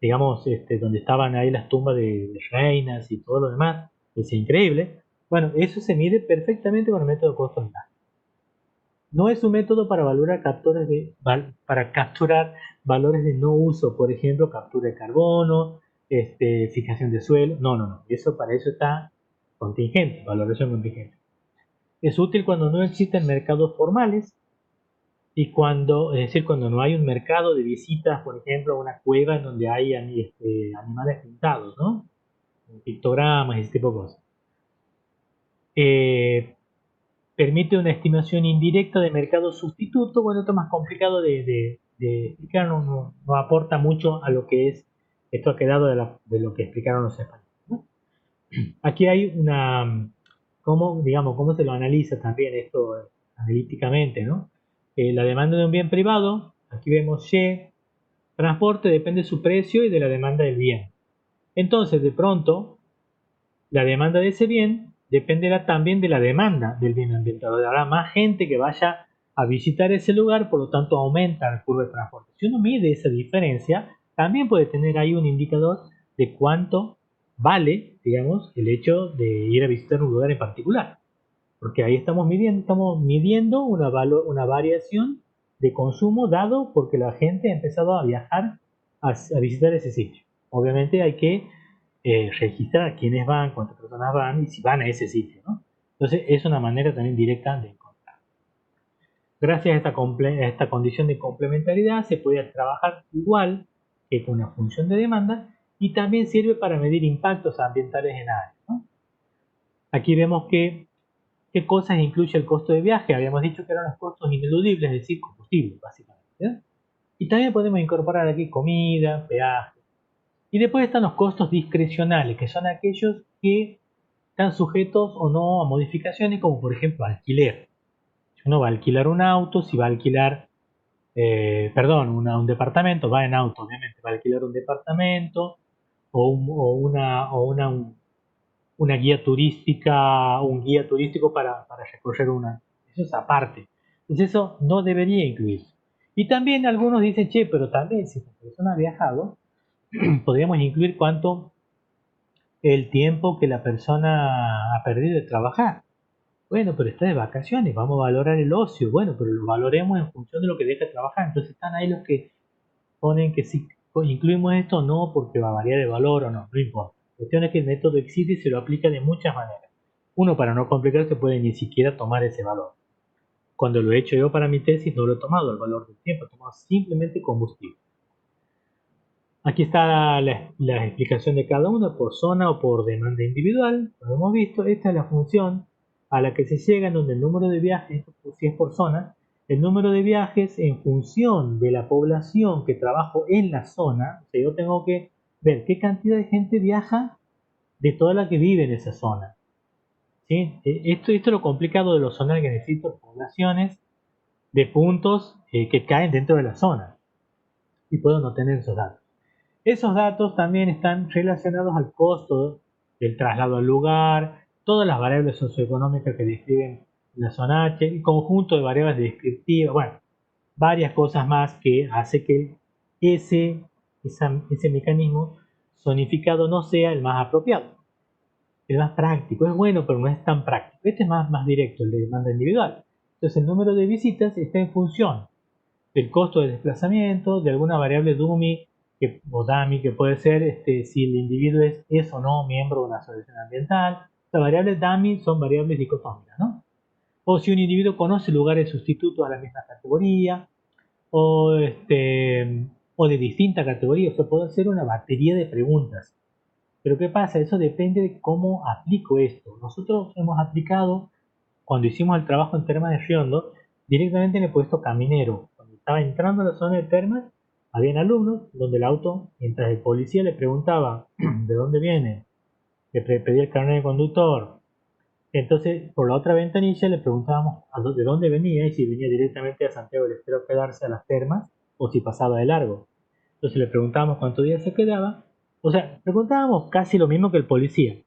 digamos, donde estaban ahí las tumbas de reinas y todo lo demás. Es increíble. Bueno, eso se mide perfectamente con el método costo-ventaja. No es un método para para capturar valores de no uso, por ejemplo, captura de carbono, fijación de suelo. No, no, no. Para eso está contingente, valoración contingente. Es útil cuando no existen mercados formales y es decir, cuando no hay un mercado de visitas, por ejemplo, a una cueva en donde hay animales pintados, ¿no? pictogramas y ese tipo de cosas. Permite una estimación indirecta de mercado sustituto. Bueno, esto es más complicado de explicar, no aporta mucho a lo que es, esto ha quedado de lo que explicaron los españoles, ¿no? Aquí hay cómo se lo analiza también esto analíticamente, ¿no? La demanda de un bien privado, aquí vemos Y, transporte depende de su precio y de la demanda del bien. Entonces, de pronto, la demanda de ese bien dependerá también de la demanda del bien ambiental. Habrá más gente que vaya a visitar ese lugar, por lo tanto aumenta el curva de transporte. Si uno mide esa diferencia, también puede tener ahí un indicador de cuánto vale, digamos, el hecho de ir a visitar un lugar en particular. Porque ahí estamos midiendo una variación de consumo dado porque la gente ha empezado a viajar a visitar ese sitio. Obviamente hay que registrar quiénes van, cuántas personas van y si van a ese sitio, ¿no? Entonces es una manera también directa de encontrar. Gracias a esta condición de complementariedad se puede trabajar igual que con una función de demanda y también sirve para medir impactos ambientales en áreas, ¿no? Aquí vemos que qué cosas incluye el costo de viaje. Habíamos dicho que eran los costos ineludibles, es decir, combustible, básicamente, ¿eh? Y también podemos incorporar aquí comida, peaje. Y después están los costos discrecionales, que son aquellos que están sujetos o no a modificaciones, como por ejemplo alquiler. Si uno va a alquilar un auto, si va a alquilar, un departamento, va en auto, obviamente, va a alquilar un departamento o una guía turística, un guía turístico para recorrer una. Eso es aparte. Entonces eso no debería incluirse. Y también algunos dicen, che, pero también si la persona ha viajado, podríamos incluir cuánto el tiempo que la persona ha perdido de trabajar. Bueno, pero está de vacaciones, vamos a valorar el ocio. Bueno, pero lo valoremos en función de lo que deja de trabajar. Entonces están ahí los que ponen que si incluimos esto o no, porque va a variar el valor o no, no importa. La cuestión es que el método existe y se lo aplica de muchas maneras. Uno, para no complicarse, puede ni siquiera tomar ese valor. Cuando lo he hecho yo para mi tesis, no lo he tomado el valor del tiempo, he tomado simplemente combustible. Aquí está la explicación de cada uno por zona o por demanda individual. Lo hemos visto. Esta es la función a la que se llega en donde el número de viajes, si es por zona, el número de viajes en función de la población que trabajo en la zona. O sea, yo tengo que ver qué cantidad de gente viaja de toda la que vive en esa zona. ¿Sí? Esto es lo complicado de los zonales, que necesito poblaciones de puntos que caen dentro de la zona. Y puedo no tener esos datos. Esos datos también están relacionados al costo del traslado al lugar, todas las variables socioeconómicas que describen la zona H, el conjunto de variables descriptivas, bueno, varias cosas más que hace que ese mecanismo zonificado no sea el más apropiado, el más práctico. Es bueno, pero no es tan práctico. Este es más directo, el de demanda individual. Entonces el número de visitas está en función del costo de desplazamiento, de alguna variable dummy o dummy, que puede ser si el individuo es o no miembro de una asociación ambiental. Las variables dummy son variables dicotómicas, ¿no? O si un individuo conoce lugares sustitutos a la misma categoría, o, o de distinta categoría. O sea, puedo hacer una batería de preguntas. Pero ¿qué pasa? Eso depende de cómo aplico esto. Nosotros hemos aplicado, cuando hicimos el trabajo en Termas de Riondo, directamente en el puesto caminero. Cuando estaba entrando a la zona de Termas, habían alumnos donde el auto, mientras el policía le preguntaba de dónde viene, le pedía el carnet de conductor. Entonces, por la otra ventanilla le preguntábamos de dónde venía y si venía directamente a Santiago del Estero a quedarse a las termas o si pasaba de largo. Entonces le preguntábamos cuántos días se quedaba. O sea, preguntábamos casi lo mismo que el policía.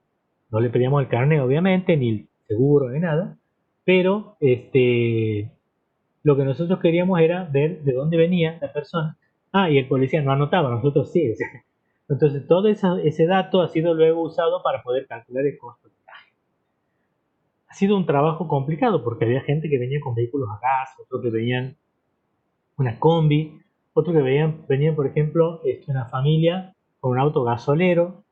No le pedíamos el carnet, obviamente, ni el seguro, ni nada. Pero lo que nosotros queríamos era ver de dónde venía la persona. Ah, y el policía no anotaba, nosotros sí. Entonces todo ese dato ha sido luego usado para poder calcular el costo del viaje. Ha sido un trabajo complicado porque había gente que venía con vehículos a gas, otros que venían una combi, otros que venían por ejemplo, una familia con un auto gasolero,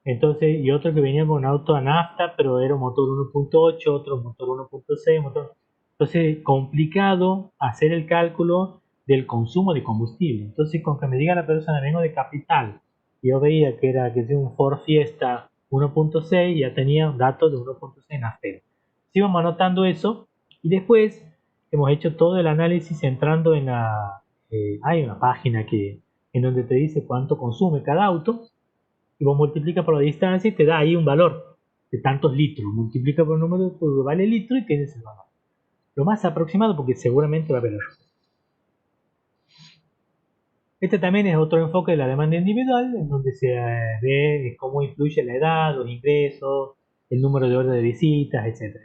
entonces, y otro que venía con un auto a nafta, pero era un motor 1.8, otro motor 1.6, entonces complicado hacer el cálculo del consumo de combustible. Entonces, con que me diga la persona, vengo de Capital, y yo veía que era un Ford Fiesta 1.6, ya tenía datos de 1.6 en Astero. Si vamos anotando eso y después hemos hecho todo el análisis entrando en la... hay una página en donde te dice cuánto consume cada auto y vos multiplicas por la distancia y te da ahí un valor de tantos litros. Multiplica por el número que vale litro y tienes el valor. Lo más aproximado porque seguramente va a haber error. Este también es otro enfoque de la demanda individual, en donde se ve cómo influye la edad, los ingresos, el número de horas de visitas, etc.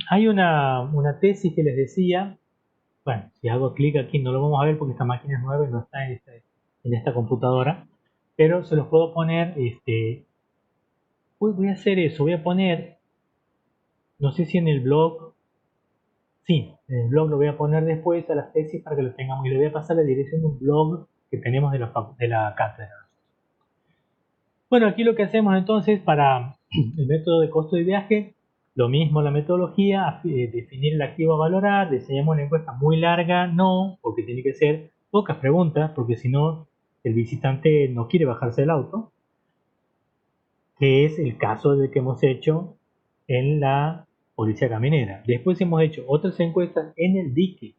Hay una tesis que les decía, bueno, si hago clic aquí no lo vamos a ver porque esta máquina es nueva y no está en esta computadora, pero se los puedo poner, voy a hacer eso, voy a poner, no sé si en el blog, sí, en el blog lo voy a poner después a las tesis para que lo tengamos y le voy a pasar la dirección de un blog que tenemos de la cátedra. Bueno, aquí lo que hacemos entonces para el método de costo de viaje, lo mismo la metodología, definir el activo a valorar, diseñamos una encuesta muy larga, no, porque tiene que ser pocas preguntas, porque si no el visitante no quiere bajarse del auto, que es el caso del que hemos hecho en la Policía Caminera. Después hemos hecho otras encuestas en el dique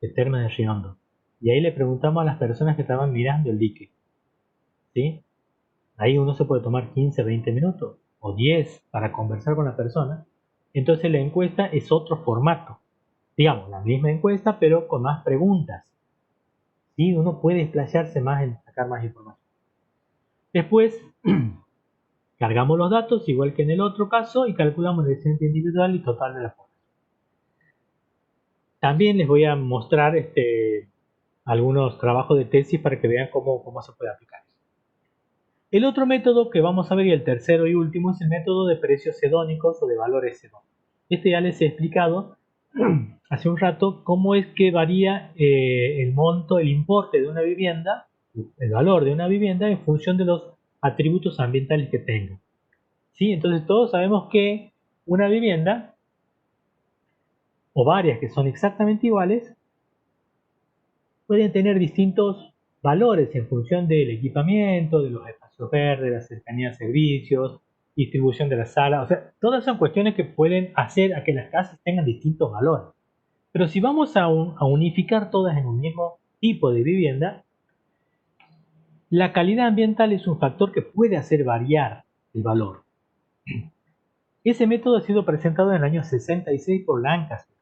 de Termas de Riondo, y ahí le preguntamos a las personas que estaban mirando el dique, ¿sí? Ahí uno se puede tomar 15, 20 minutos o 10 para conversar con la persona. Entonces la encuesta es otro formato. Digamos, la misma encuesta, pero con más preguntas. ¿Sí? Uno puede explayarse más en sacar más información. Después, cargamos los datos, igual que en el otro caso, y calculamos el descenso individual y total de la población. También les voy a mostrar algunos trabajos de tesis para que vean cómo se puede aplicar. El otro método que vamos a ver, y el tercero y último, es el método de precios hedónicos o de valores hedónicos. Ya les he explicado hace un rato cómo es que varía el monto, el importe de una vivienda, el valor de una vivienda en función de los atributos ambientales que tenga. ¿Sí? Entonces todos sabemos que una vivienda, o varias que son exactamente iguales, pueden tener distintos valores en función del equipamiento, de los espacios verdes, la cercanía a servicios, distribución de la sala. O sea, todas son cuestiones que pueden hacer a que las casas tengan distintos valores. Pero si vamos a unificar todas en un mismo tipo de vivienda, la calidad ambiental es un factor que puede hacer variar el valor. Ese método ha sido presentado en el año 66 por Lancaster.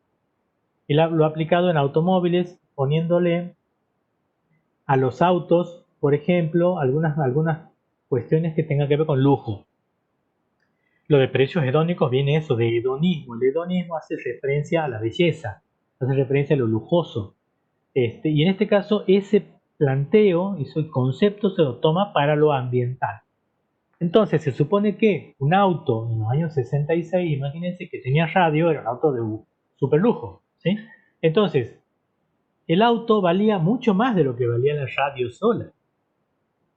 Él lo ha aplicado en automóviles poniéndole a los autos, por ejemplo, algunas cuestiones que tengan que ver con lujo. Lo de precios hedónicos viene eso, de hedonismo. El hedonismo hace referencia a la belleza, hace referencia a lo lujoso. Y en este caso, ese planteo, ese concepto se lo toma para lo ambiental. Entonces, se supone que un auto en los años 66, imagínense que tenía radio, era un auto de super lujo, ¿sí? Entonces, el auto valía mucho más de lo que valía la radio sola.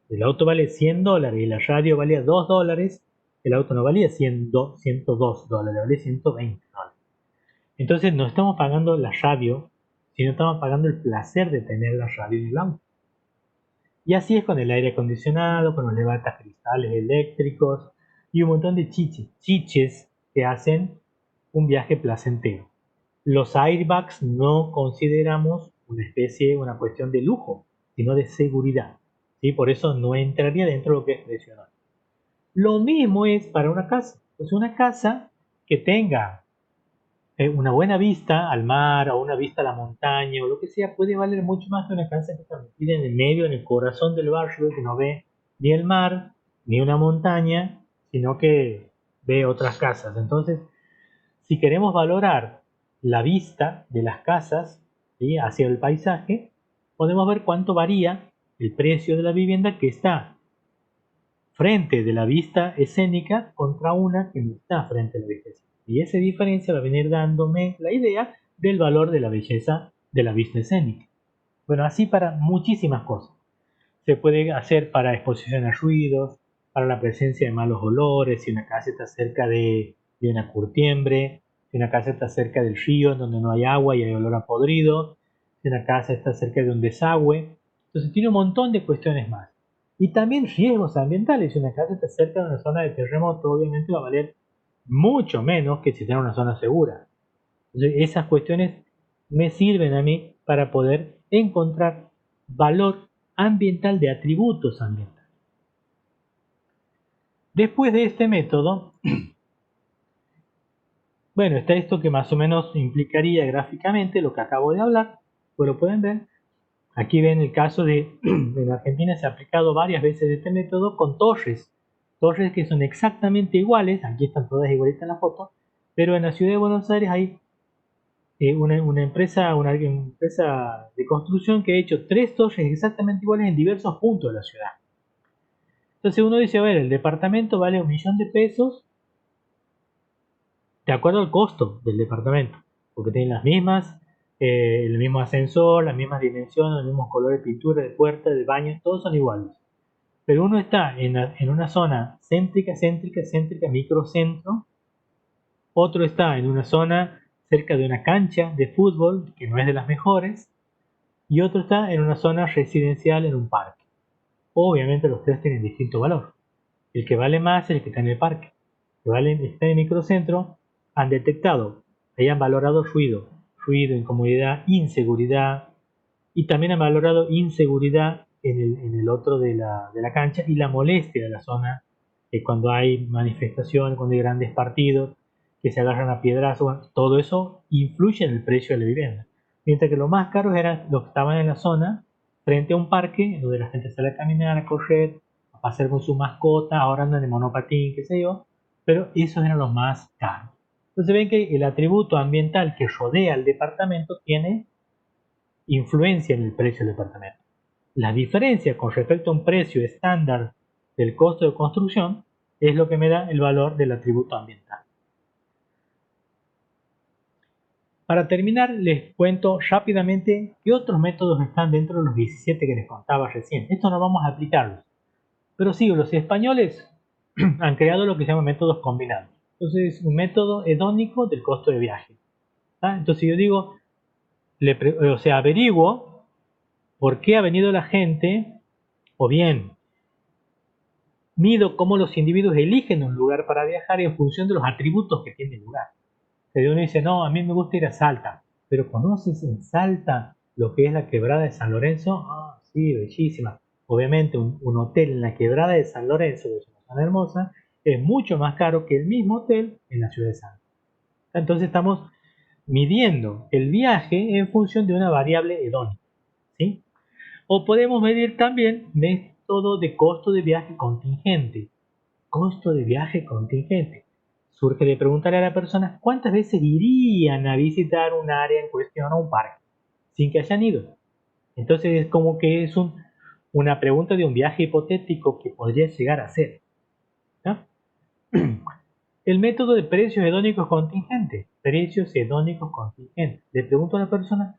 El auto vale $100 y la radio valía $2, el auto no valía $102, valía $120. Entonces no estamos pagando la radio, sino estamos pagando el placer de tener la radio en el auto. Y así es con el aire acondicionado, con los levantacristales eléctricos y un montón de chiches que hacen un viaje placentero. Los airbags no consideramos una cuestión de lujo, sino de seguridad. ¿Sí? Por eso no entraría dentro de lo que es precio. Lo mismo es para una casa. Pues una casa que tenga una buena vista al mar o una vista a la montaña o lo que sea puede valer mucho más que una casa que está metida en el medio, en el corazón del barrio, que no ve ni el mar ni una montaña, sino que ve otras casas. Entonces, si queremos valorar la vista de las casas, ¿sí?, hacia el paisaje, podemos ver cuánto varía el precio de la vivienda que está frente de la vista escénica contra una que no está frente a la vista escénica. Y esa diferencia va a venir dándome la idea del valor de la belleza de la vista escénica. Bueno, así para muchísimas cosas. Se puede hacer para exposición a ruidos, para la presencia de malos olores, si una casa está cerca de una curtiembre, si una casa está cerca del río en donde no hay agua y hay olor a podrido, si una casa está cerca de un desagüe. Entonces tiene un montón de cuestiones más. Y también riesgos ambientales. Si una casa está cerca de una zona de terremoto, obviamente va a valer mucho menos que si está en una zona segura. Entonces, esas cuestiones me sirven a mí para poder encontrar valor ambiental de atributos ambientales. Después de este método, bueno, está esto que más o menos implicaría gráficamente lo que acabo de hablar, pues lo pueden ver. Aquí ven el caso de, en Argentina se ha aplicado varias veces este método con torres que son exactamente iguales, aquí están todas igualitas en la foto, pero en la ciudad de Buenos Aires hay una empresa de construcción que ha hecho 3 torres exactamente iguales en diversos puntos de la ciudad. Entonces uno dice, a ver, el departamento vale 1.000.000 de pesos de acuerdo al costo del departamento, porque tienen las mismas, el mismo ascensor, las mismas dimensiones, los mismos colores de pintura, de puerta, de baño, todos son iguales. Pero uno está en una zona céntrica, microcentro, otro está en una zona cerca de una cancha de fútbol, que no es de las mejores, y otro está en una zona residencial en un parque. Obviamente los tres tienen distinto valor. El que vale más es el que está en el parque. El que está en el microcentro han detectado, hayan valorado ruido, incomodidad, inseguridad, y también han valorado inseguridad en el otro de la cancha y la molestia de la zona, cuando hay manifestaciones, cuando hay grandes partidos, que se agarran a piedrazos, bueno, todo eso influye en el precio de la vivienda. Mientras que los más caros eran los que estaban en la zona, frente a un parque, donde la gente sale a caminar, a correr, a pasear con su mascota, ahora andan en monopatín, qué sé yo, pero esos eran los más caros. Entonces ven que el atributo ambiental que rodea al departamento tiene influencia en el precio del departamento. La diferencia con respecto a un precio estándar del costo de construcción es lo que me da el valor del atributo ambiental. Para terminar, les cuento rápidamente qué otros métodos están dentro de los 17 que les contaba recién. Esto no vamos a aplicarlos, pero sí, los españoles han creado lo que se llama métodos combinados. Entonces, un método hedónico del costo de viaje. Entonces yo digo, averiguo por qué ha venido la gente, o bien mido cómo los individuos eligen un lugar para viajar en función de los atributos que tiene el lugar. Si uno dice, no, a mí me gusta ir a Salta, pero ¿conoces en Salta lo que es la quebrada de San Lorenzo? Ah, sí, bellísima. Obviamente un hotel en la quebrada de San Lorenzo, que es una zona hermosa, es mucho más caro que el mismo hotel en la ciudad de Salta. Entonces estamos midiendo el viaje en función de una variable hedónica, ¿sí? O podemos medir también método de costo de viaje contingente. Costo de viaje contingente. Surge de preguntarle a la persona cuántas veces irían a visitar un área en cuestión o un parque sin que hayan ido. Entonces es como que es una pregunta de un viaje hipotético que podría llegar a ser. ¿No? El método de precios hedónicos contingentes. Precios hedónicos contingentes. Le pregunto a la persona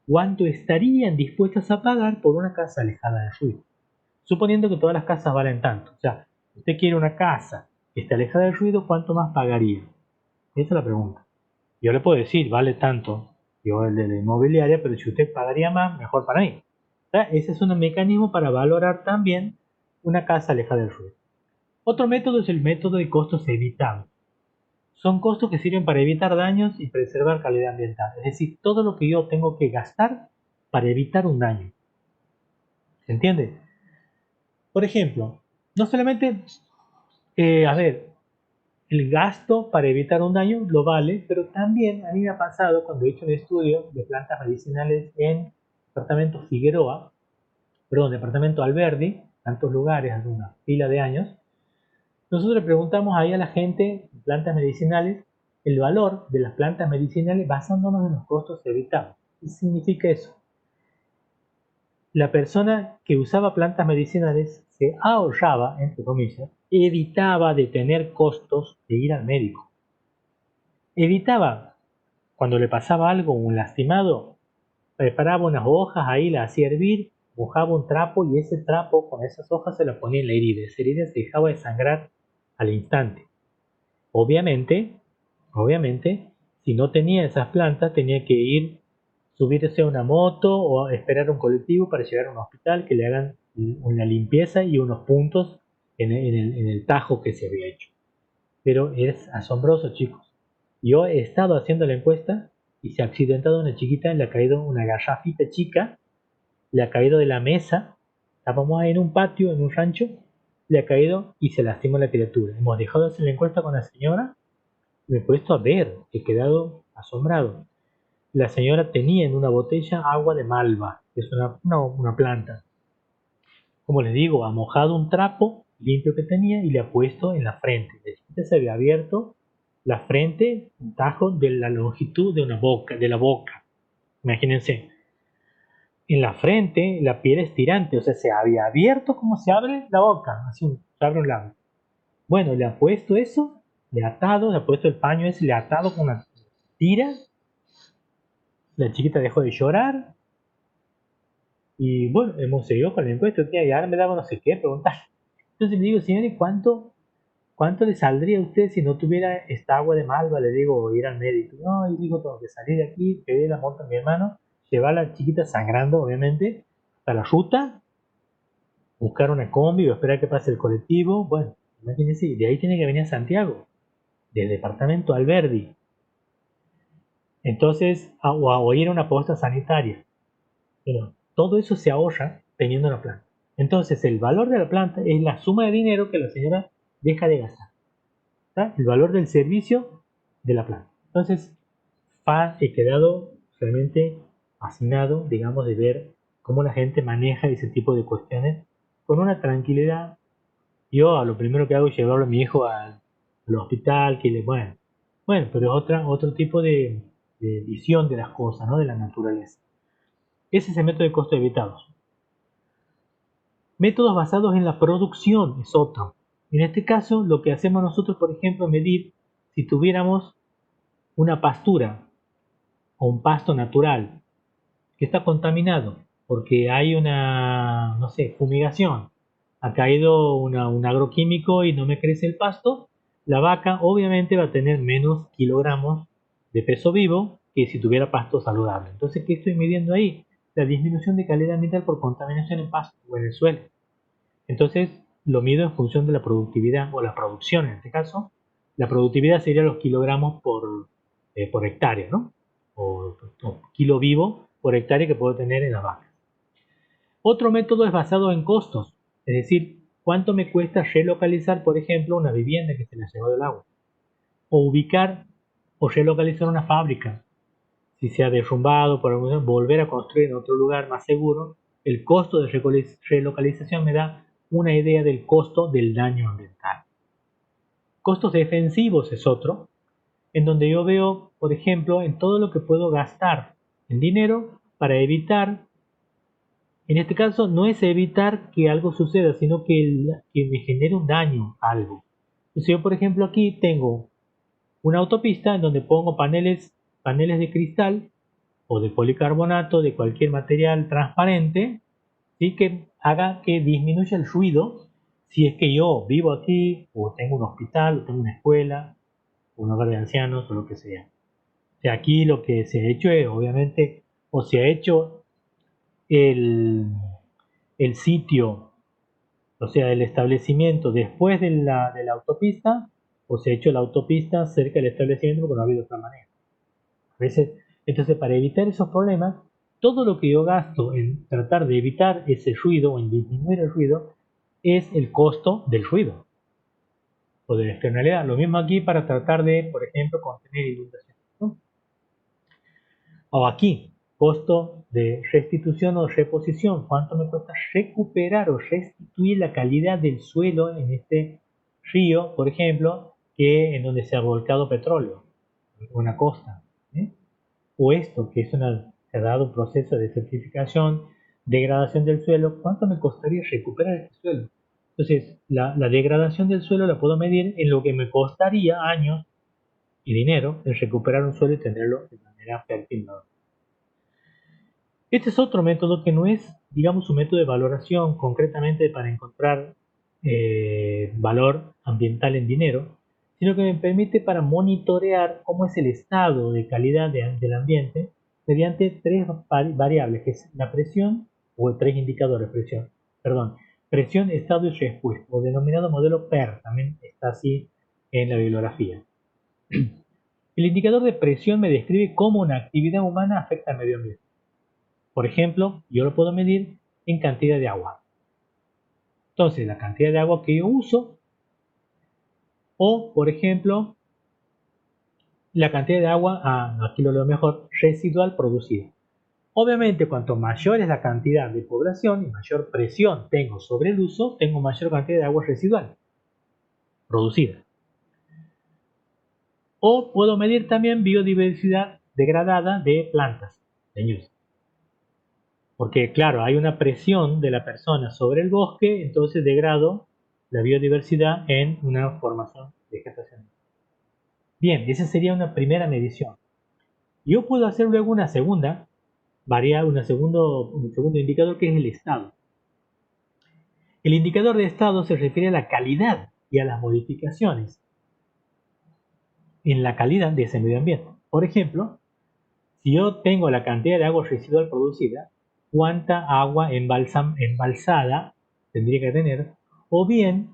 cuánto estarían dispuestas a pagar por una casa alejada del ruido. Suponiendo que todas las casas valen tanto. O sea, usted quiere una casa que esté alejada del ruido, ¿cuánto más pagaría? Esa es la pregunta. Yo le puedo decir, vale tanto, yo el de la inmobiliaria, pero si usted pagaría más, mejor para mí. Ese es un mecanismo para valorar también una casa alejada del ruido. Otro método es el método de costos evitables. Son costos que sirven para evitar daños y preservar calidad ambiental. Es decir, todo lo que yo tengo que gastar para evitar un daño. ¿Se entiende? Por ejemplo, no solamente, el gasto para evitar un daño lo vale, pero también a mí me ha pasado cuando he hecho un estudio de plantas medicinales en departamento Figueroa, perdón, departamento Alberdi, tantos lugares, hace una pila de años. Nosotros le preguntamos ahí a la gente, plantas medicinales, el valor de las plantas medicinales basándonos en los costos evitados. ¿Qué significa eso? La persona que usaba plantas medicinales se ahorraba, entre comillas, evitaba de tener costos de ir al médico. Evitaba, cuando le pasaba algo, un lastimado, preparaba unas hojas ahí, las hacía hervir, mojaba un trapo y ese trapo con esas hojas se lo ponía en la herida. Esa herida se dejaba de sangrar al instante. Obviamente, si no tenía esas plantas, tenía que subirse a una moto o esperar un colectivo para llegar a un hospital que le hagan una limpieza y unos puntos en el tajo que se había hecho. Pero es asombroso, chicos. Yo he estado haciendo la encuesta y se ha accidentado una chiquita, le ha caído una garrafita chica, le ha caído de la mesa. Estábamos ahí en un patio, en un rancho, le ha caído y se lastimó la criatura. Hemos dejado de hacer la encuesta con la señora, me he puesto a ver, he quedado asombrado. La señora tenía en una botella agua de malva, que es una planta. Como les digo, ha mojado un trapo limpio que tenía y le ha puesto en la frente. La chiquita se había abierto la frente, un tajo de la longitud de una boca, de la boca. Imagínense, en la frente la piel es tirante, o sea, se había abierto como se abre la boca, así se abre un lado. Bueno, le ha puesto eso, le ha atado, le ha puesto el paño ese, le ha atado con una tira. La chiquita dejó de llorar y bueno, hemos seguido con la encuesta, y ahora me daba no sé qué preguntar. Entonces le digo, señores, ¿cuánto le saldría a usted si no tuviera esta agua de malva? Le digo, o ir al médico. No, y digo, tengo que salir de aquí, pedir la moto a mi hermano, llevar a la chiquita sangrando, obviamente, a la ruta, buscar una combi o esperar que pase el colectivo. Bueno, imagínense, de ahí tiene que venir a Santiago, del departamento Alberdi. Entonces, o ir a una posta sanitaria. Bueno, todo eso se ahorra teniendo una planta. Entonces, el valor de la planta es la suma de dinero que la señora deja de gastar. ¿Está? El valor del servicio de la planta. Entonces, he quedado realmente fascinado, digamos, de ver cómo la gente maneja ese tipo de cuestiones con una tranquilidad. Yo a lo primero que hago es llevarlo a mi hijo al hospital, bueno, pero es otro tipo de visión de las cosas, ¿no? De la naturaleza. Ese es el método de costos evitados. Métodos basados en la producción es otro. En este caso, lo que hacemos nosotros, por ejemplo, es medir si tuviéramos una pastura o un pasto natural que está contaminado porque hay una, no sé, fumigación, ha caído un agroquímico y no me crece el pasto, la vaca obviamente va a tener menos kilogramos de peso vivo que si tuviera pasto saludable. Entonces, ¿qué estoy midiendo ahí? La disminución de calidad ambiental por contaminación en pasto o en el suelo. Entonces, lo mido en función de la productividad o la producción en este caso. La productividad sería los kilogramos por hectárea, ¿no? O kilo vivo por hectárea que puedo tener en las vacas. Otro método es basado en costos, es decir, cuánto me cuesta relocalizar, por ejemplo, una vivienda que se le llevó del agua, o ubicar o relocalizar una fábrica, si se ha derrumbado, por alguna razón, volver a construir en otro lugar más seguro. El costo de relocalización me da una idea del costo del daño ambiental. Costos defensivos es otro, en donde yo veo, por ejemplo, en todo lo que puedo gastar en dinero para evitar, en este caso no es evitar que algo suceda, sino que me genere un daño a algo. Entonces yo, por ejemplo, aquí tengo una autopista en donde pongo paneles de cristal o de policarbonato, de cualquier material transparente, ¿sí? Que haga que disminuya el ruido si es que yo vivo aquí, o tengo un hospital, o tengo una escuela, un hogar de ancianos, o lo que sea. O sea, aquí lo que se ha hecho es, obviamente, o se ha hecho el, el sitio, o sea, el establecimiento después de la autopista, o se ha hecho la autopista cerca del establecimiento porque no ha habido otra manera. A veces, entonces, para evitar esos problemas, todo lo que yo gasto en tratar de evitar ese ruido o en disminuir el ruido es el costo del ruido o de la externalidad. Lo mismo aquí para tratar de, por ejemplo, contener inundaciones, ¿no? O aquí, costo de restitución o reposición. ¿Cuánto me cuesta recuperar o restituir la calidad del suelo en este río, por ejemplo, que en donde se ha volcado petróleo, o una costa? ¿Eh? O esto, que se ha dado un proceso de certificación, degradación del suelo, ¿cuánto me costaría recuperar este suelo? Entonces, la degradación del suelo la puedo medir en lo que me costaría años y dinero en recuperar un suelo y tenerlo de manera fértil. Este es otro método que no es, digamos, un método de valoración concretamente para encontrar valor ambiental en dinero, sino que me permite para monitorear cómo es el estado de calidad del ambiente mediante tres variables, que es la presión, o tres indicadores de presión. perdón, presión, estado y respuesta, o denominado modelo PER, también está así en la bibliografía. El indicador de presión me describe cómo una actividad humana afecta al medio ambiente. Por ejemplo, yo lo puedo medir en cantidad de agua. Entonces, la cantidad de agua que yo uso, o por ejemplo, la cantidad de agua, aquí lo leo mejor, residual producida. Obviamente, cuanto mayor es la cantidad de población y mayor presión tengo sobre el uso, tengo mayor cantidad de agua residual producida. O puedo medir también biodiversidad degradada de plantas leñosas. Porque claro, hay una presión de la persona sobre el bosque, entonces degrado la biodiversidad en una formación vegetacional. Bien, esa sería una primera medición. Yo puedo hacer luego una segunda variable, un segundo indicador, que es el estado. El indicador de estado se refiere a la calidad y a las modificaciones en la calidad de ese medio ambiente. Por ejemplo, si yo tengo la cantidad de agua residual producida, cuánta agua embalsada tendría que tener, o bien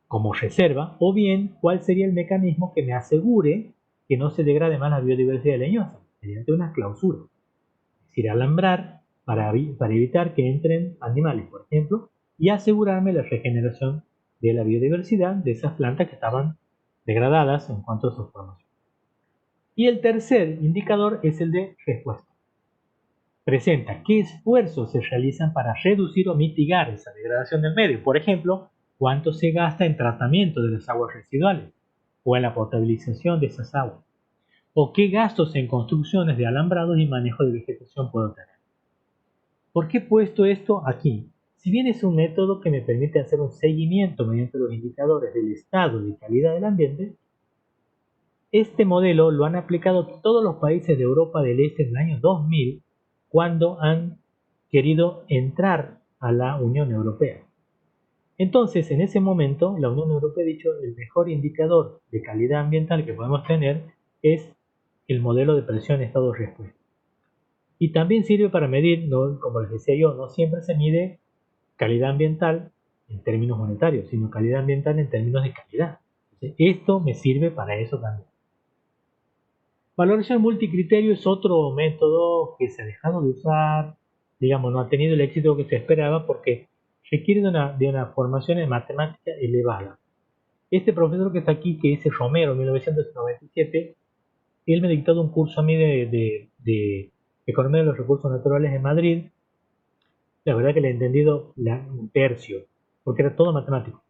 como reserva, o bien cuál sería el mecanismo que me asegure que no se degrade más la biodiversidad leñosa, mediante una clausura. Es decir, alambrar para evitar que entren animales, por ejemplo, y asegurarme la regeneración de la biodiversidad de esas plantas que estaban degradadas en cuanto a su formación. Y el tercer indicador es el de respuesta. Presenta qué esfuerzos se realizan para reducir o mitigar esa degradación del medio. Por ejemplo, cuánto se gasta en tratamiento de las aguas residuales o en la potabilización de esas aguas. O qué gastos en construcciones de alambrados y manejo de vegetación puedo tener. ¿Por qué he puesto esto aquí? Si bien es un método que me permite hacer un seguimiento mediante los indicadores del estado y calidad del ambiente, este modelo lo han aplicado todos los países de Europa del Este en el año 2000, cuando han querido entrar a la Unión Europea. Entonces, en ese momento, la Unión Europea ha dicho que el mejor indicador de calidad ambiental que podemos tener es el modelo de presión estado-respuesta. Y también sirve para medir, como les decía yo, no siempre se mide calidad ambiental en términos monetarios, sino calidad ambiental en términos de calidad. Entonces, esto me sirve para eso también. Valoración multicriterio es otro método que se ha dejado de usar, digamos, no ha tenido el éxito que se esperaba porque requiere de una formación en matemática elevada. Este profesor que está aquí, que es Romero, 1997, él me ha dictado un curso a mí de Economía de los Recursos Naturales en Madrid. La verdad que le he entendido un tercio, porque era todo matemático.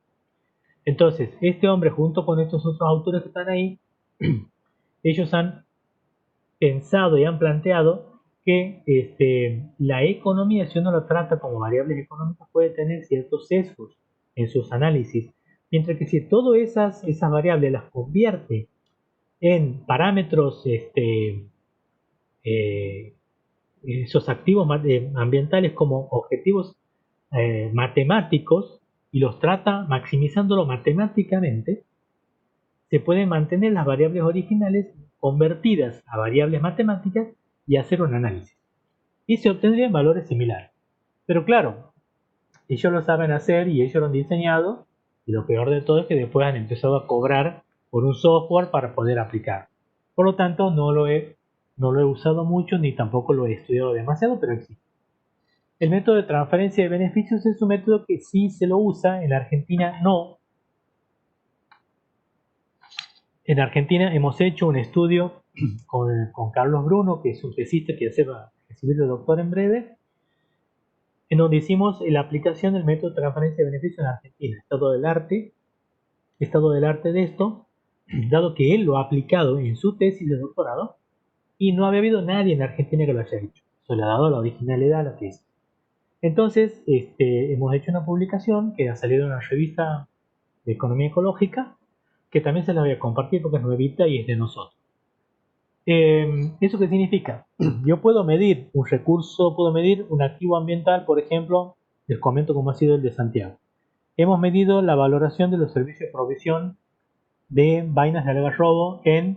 Entonces, este hombre junto con estos otros autores que están ahí, ellos han pensado y han planteado que la economía, si uno lo trata como variables económicas, puede tener ciertos sesgos en sus análisis, mientras que si todas esas variables las convierte en parámetros, esos activos ambientales como objetivos matemáticos, y los trata maximizándolo matemáticamente, se pueden mantener las variables originales convertidas a variables matemáticas y hacer un análisis. Y se obtendrían valores similares. Pero claro, ellos lo saben hacer y ellos lo han diseñado, y lo peor de todo es que después han empezado a cobrar por un software para poder aplicar. Por lo tanto, no lo he usado mucho ni tampoco lo he estudiado demasiado, pero existe. El método de transferencia de beneficios es un método que sí se lo usa, en Argentina no. En Argentina hemos hecho un estudio con Carlos Bruno, que es un tesista que se va a recibir de doctor en breve, en donde hicimos la aplicación del método de transferencia de beneficios en Argentina, estado del arte de esto, dado que él lo ha aplicado en su tesis de doctorado y no había habido nadie en Argentina que lo haya hecho. Eso le ha dado la originalidad a la tesis. Entonces, hemos hecho una publicación que ha salido en una revista de economía ecológica, que también se la voy a compartir porque es nuevita y es de nosotros. ¿Eso qué significa? Yo puedo medir un recurso, puedo medir un activo ambiental, por ejemplo, les comento cómo ha sido el de Santiago. Hemos medido la valoración de los servicios de provisión de vainas de algarrobo en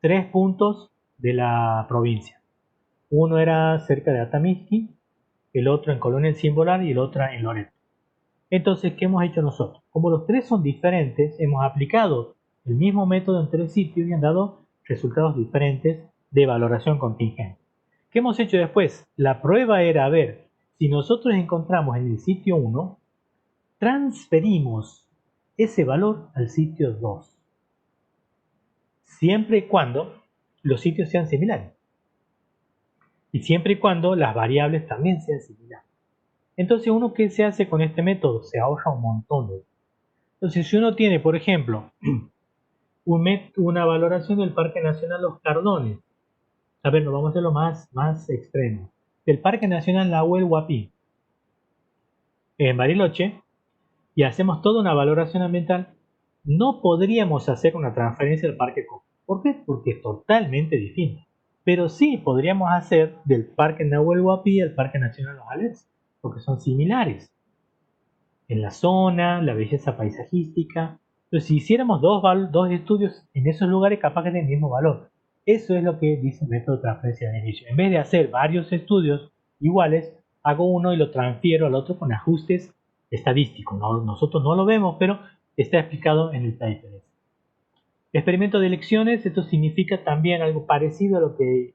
3 puntos de la provincia. Uno era cerca de Atamisqui, el otro en Colonia El Cimbolar y el otro en Loreto. Entonces, ¿qué hemos hecho nosotros? Como los tres son diferentes, hemos aplicado el mismo método en tres sitios y han dado resultados diferentes de valoración contingente. ¿Qué hemos hecho después? La prueba era ver si nosotros encontramos en el sitio 1, transferimos ese valor al sitio 2, siempre y cuando los sitios sean similares y siempre y cuando las variables también sean similares. Entonces, uno, ¿qué se hace con este método? Se ahorra un montón de... Entonces, si uno tiene, por ejemplo, una valoración del Parque Nacional Los Cardones, a ver, nos vamos a hacer lo más extremo, del Parque Nacional Nahuel Huapi, en Bariloche, y hacemos toda una valoración ambiental, no podríamos hacer una transferencia del Parque Coco. ¿Por qué? Porque es totalmente distinto. Pero sí podríamos hacer del Parque Nahuel Huapi al Parque Nacional Los Alerces, porque son similares en la zona, la belleza paisajística. Entonces, si hiciéramos dos estudios en esos lugares, capaz que tienen el mismo valor. Eso es lo que dice el método de transferencia de inicio. En vez de hacer varios estudios iguales, hago uno y lo transfiero al otro con ajustes estadísticos. Nosotros no lo vemos, pero está explicado en el paper. Experimento de elecciones, esto significa también algo parecido a lo que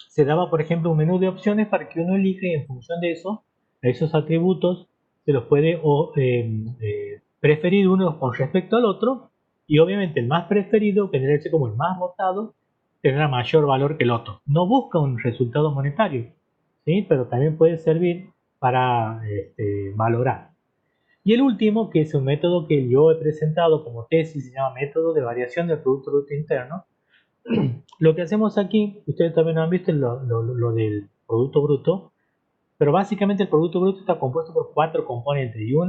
se daba, por ejemplo, un menú de opciones para que uno elija y en función de eso, a esos atributos, se los puede preferir uno con respecto al otro, y obviamente el más preferido, que tendrá que ser como el más votado, tendrá mayor valor que el otro. No busca un resultado monetario, ¿sí? Pero también puede servir para valorar. Y el último, que es un método que yo he presentado como tesis, se llama método de variación del Producto Bruto Interno. Lo que hacemos aquí, ustedes también han visto lo del Producto Bruto, pero básicamente el Producto Bruto está compuesto por 4 componentes y cada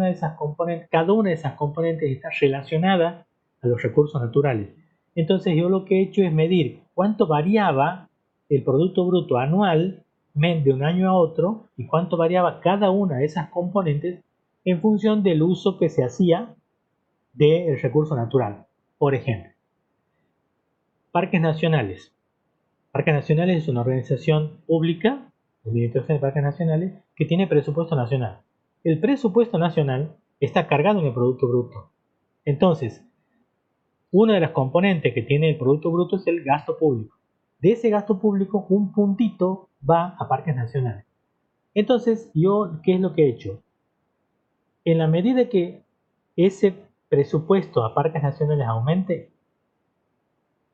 una de esas componentes está relacionada a los recursos naturales. Entonces yo lo que he hecho es medir cuánto variaba el Producto Bruto anual de un año a otro y cuánto variaba cada una de esas componentes en función del uso que se hacía del recurso natural. Por ejemplo, parques nacionales. Parques Nacionales es una organización pública, la Administración de Parques Nacionales, que tiene presupuesto nacional. El presupuesto nacional está cargado en el Producto Bruto. Entonces, una de las componentes que tiene el Producto Bruto es el gasto público. De ese gasto público, un puntito va a Parques Nacionales. Entonces, yo, ¿qué es lo que he hecho? En la medida que ese presupuesto a Parques Nacionales aumente,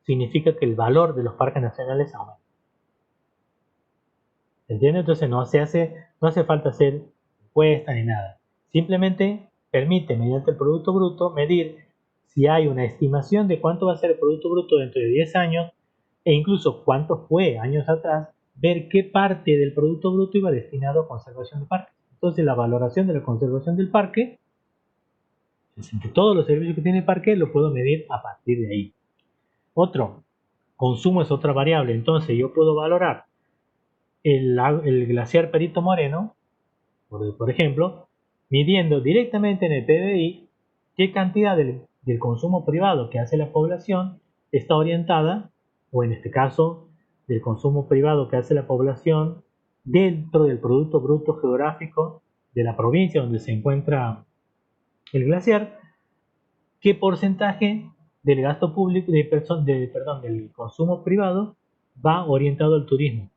significa que el valor de los parques nacionales aumenta. ¿Entiendes? Entonces no hace falta hacer encuestas ni nada. Simplemente permite, mediante el Producto Bruto, medir si hay una estimación de cuánto va a ser el Producto Bruto dentro de 10 años e incluso cuánto fue años atrás, ver qué parte del Producto Bruto iba destinado a conservación del parque. Entonces la valoración de la conservación del parque, entre todos los servicios que tiene el parque, lo puedo medir a partir de ahí. Otro, consumo es otra variable. Entonces yo puedo valorar el glaciar Perito Moreno, por ejemplo, midiendo directamente en el PBI qué cantidad del consumo privado que hace la población está orientada, o en este caso, del consumo privado que hace la población dentro del Producto Bruto Geográfico de la provincia donde se encuentra el glaciar, qué porcentaje del gasto público, del consumo privado va orientado al turismo.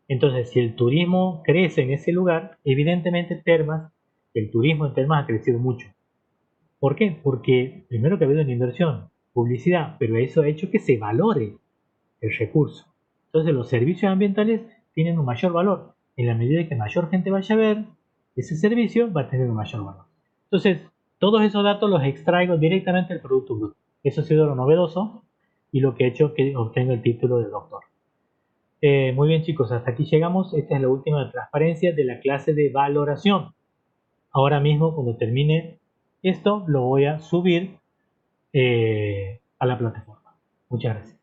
Entonces, si el turismo crece en ese lugar, evidentemente el turismo en Termas ha crecido mucho. ¿Por qué? Porque primero que ha habido una inversión, publicidad, pero eso ha hecho que se valore el recurso. Entonces, los servicios ambientales tienen un mayor valor. En la medida que mayor gente vaya a ver ese servicio, va a tener un mayor valor. Entonces, todos esos datos los extraigo directamente del Producto Bruto. Eso ha sido lo novedoso y lo que ha hecho que obtenga el título de doctor. Muy bien, chicos, hasta aquí llegamos. Esta es la última transparencia de la clase de valoración. Ahora mismo, cuando termine esto, lo voy a subir a la plataforma. Muchas gracias.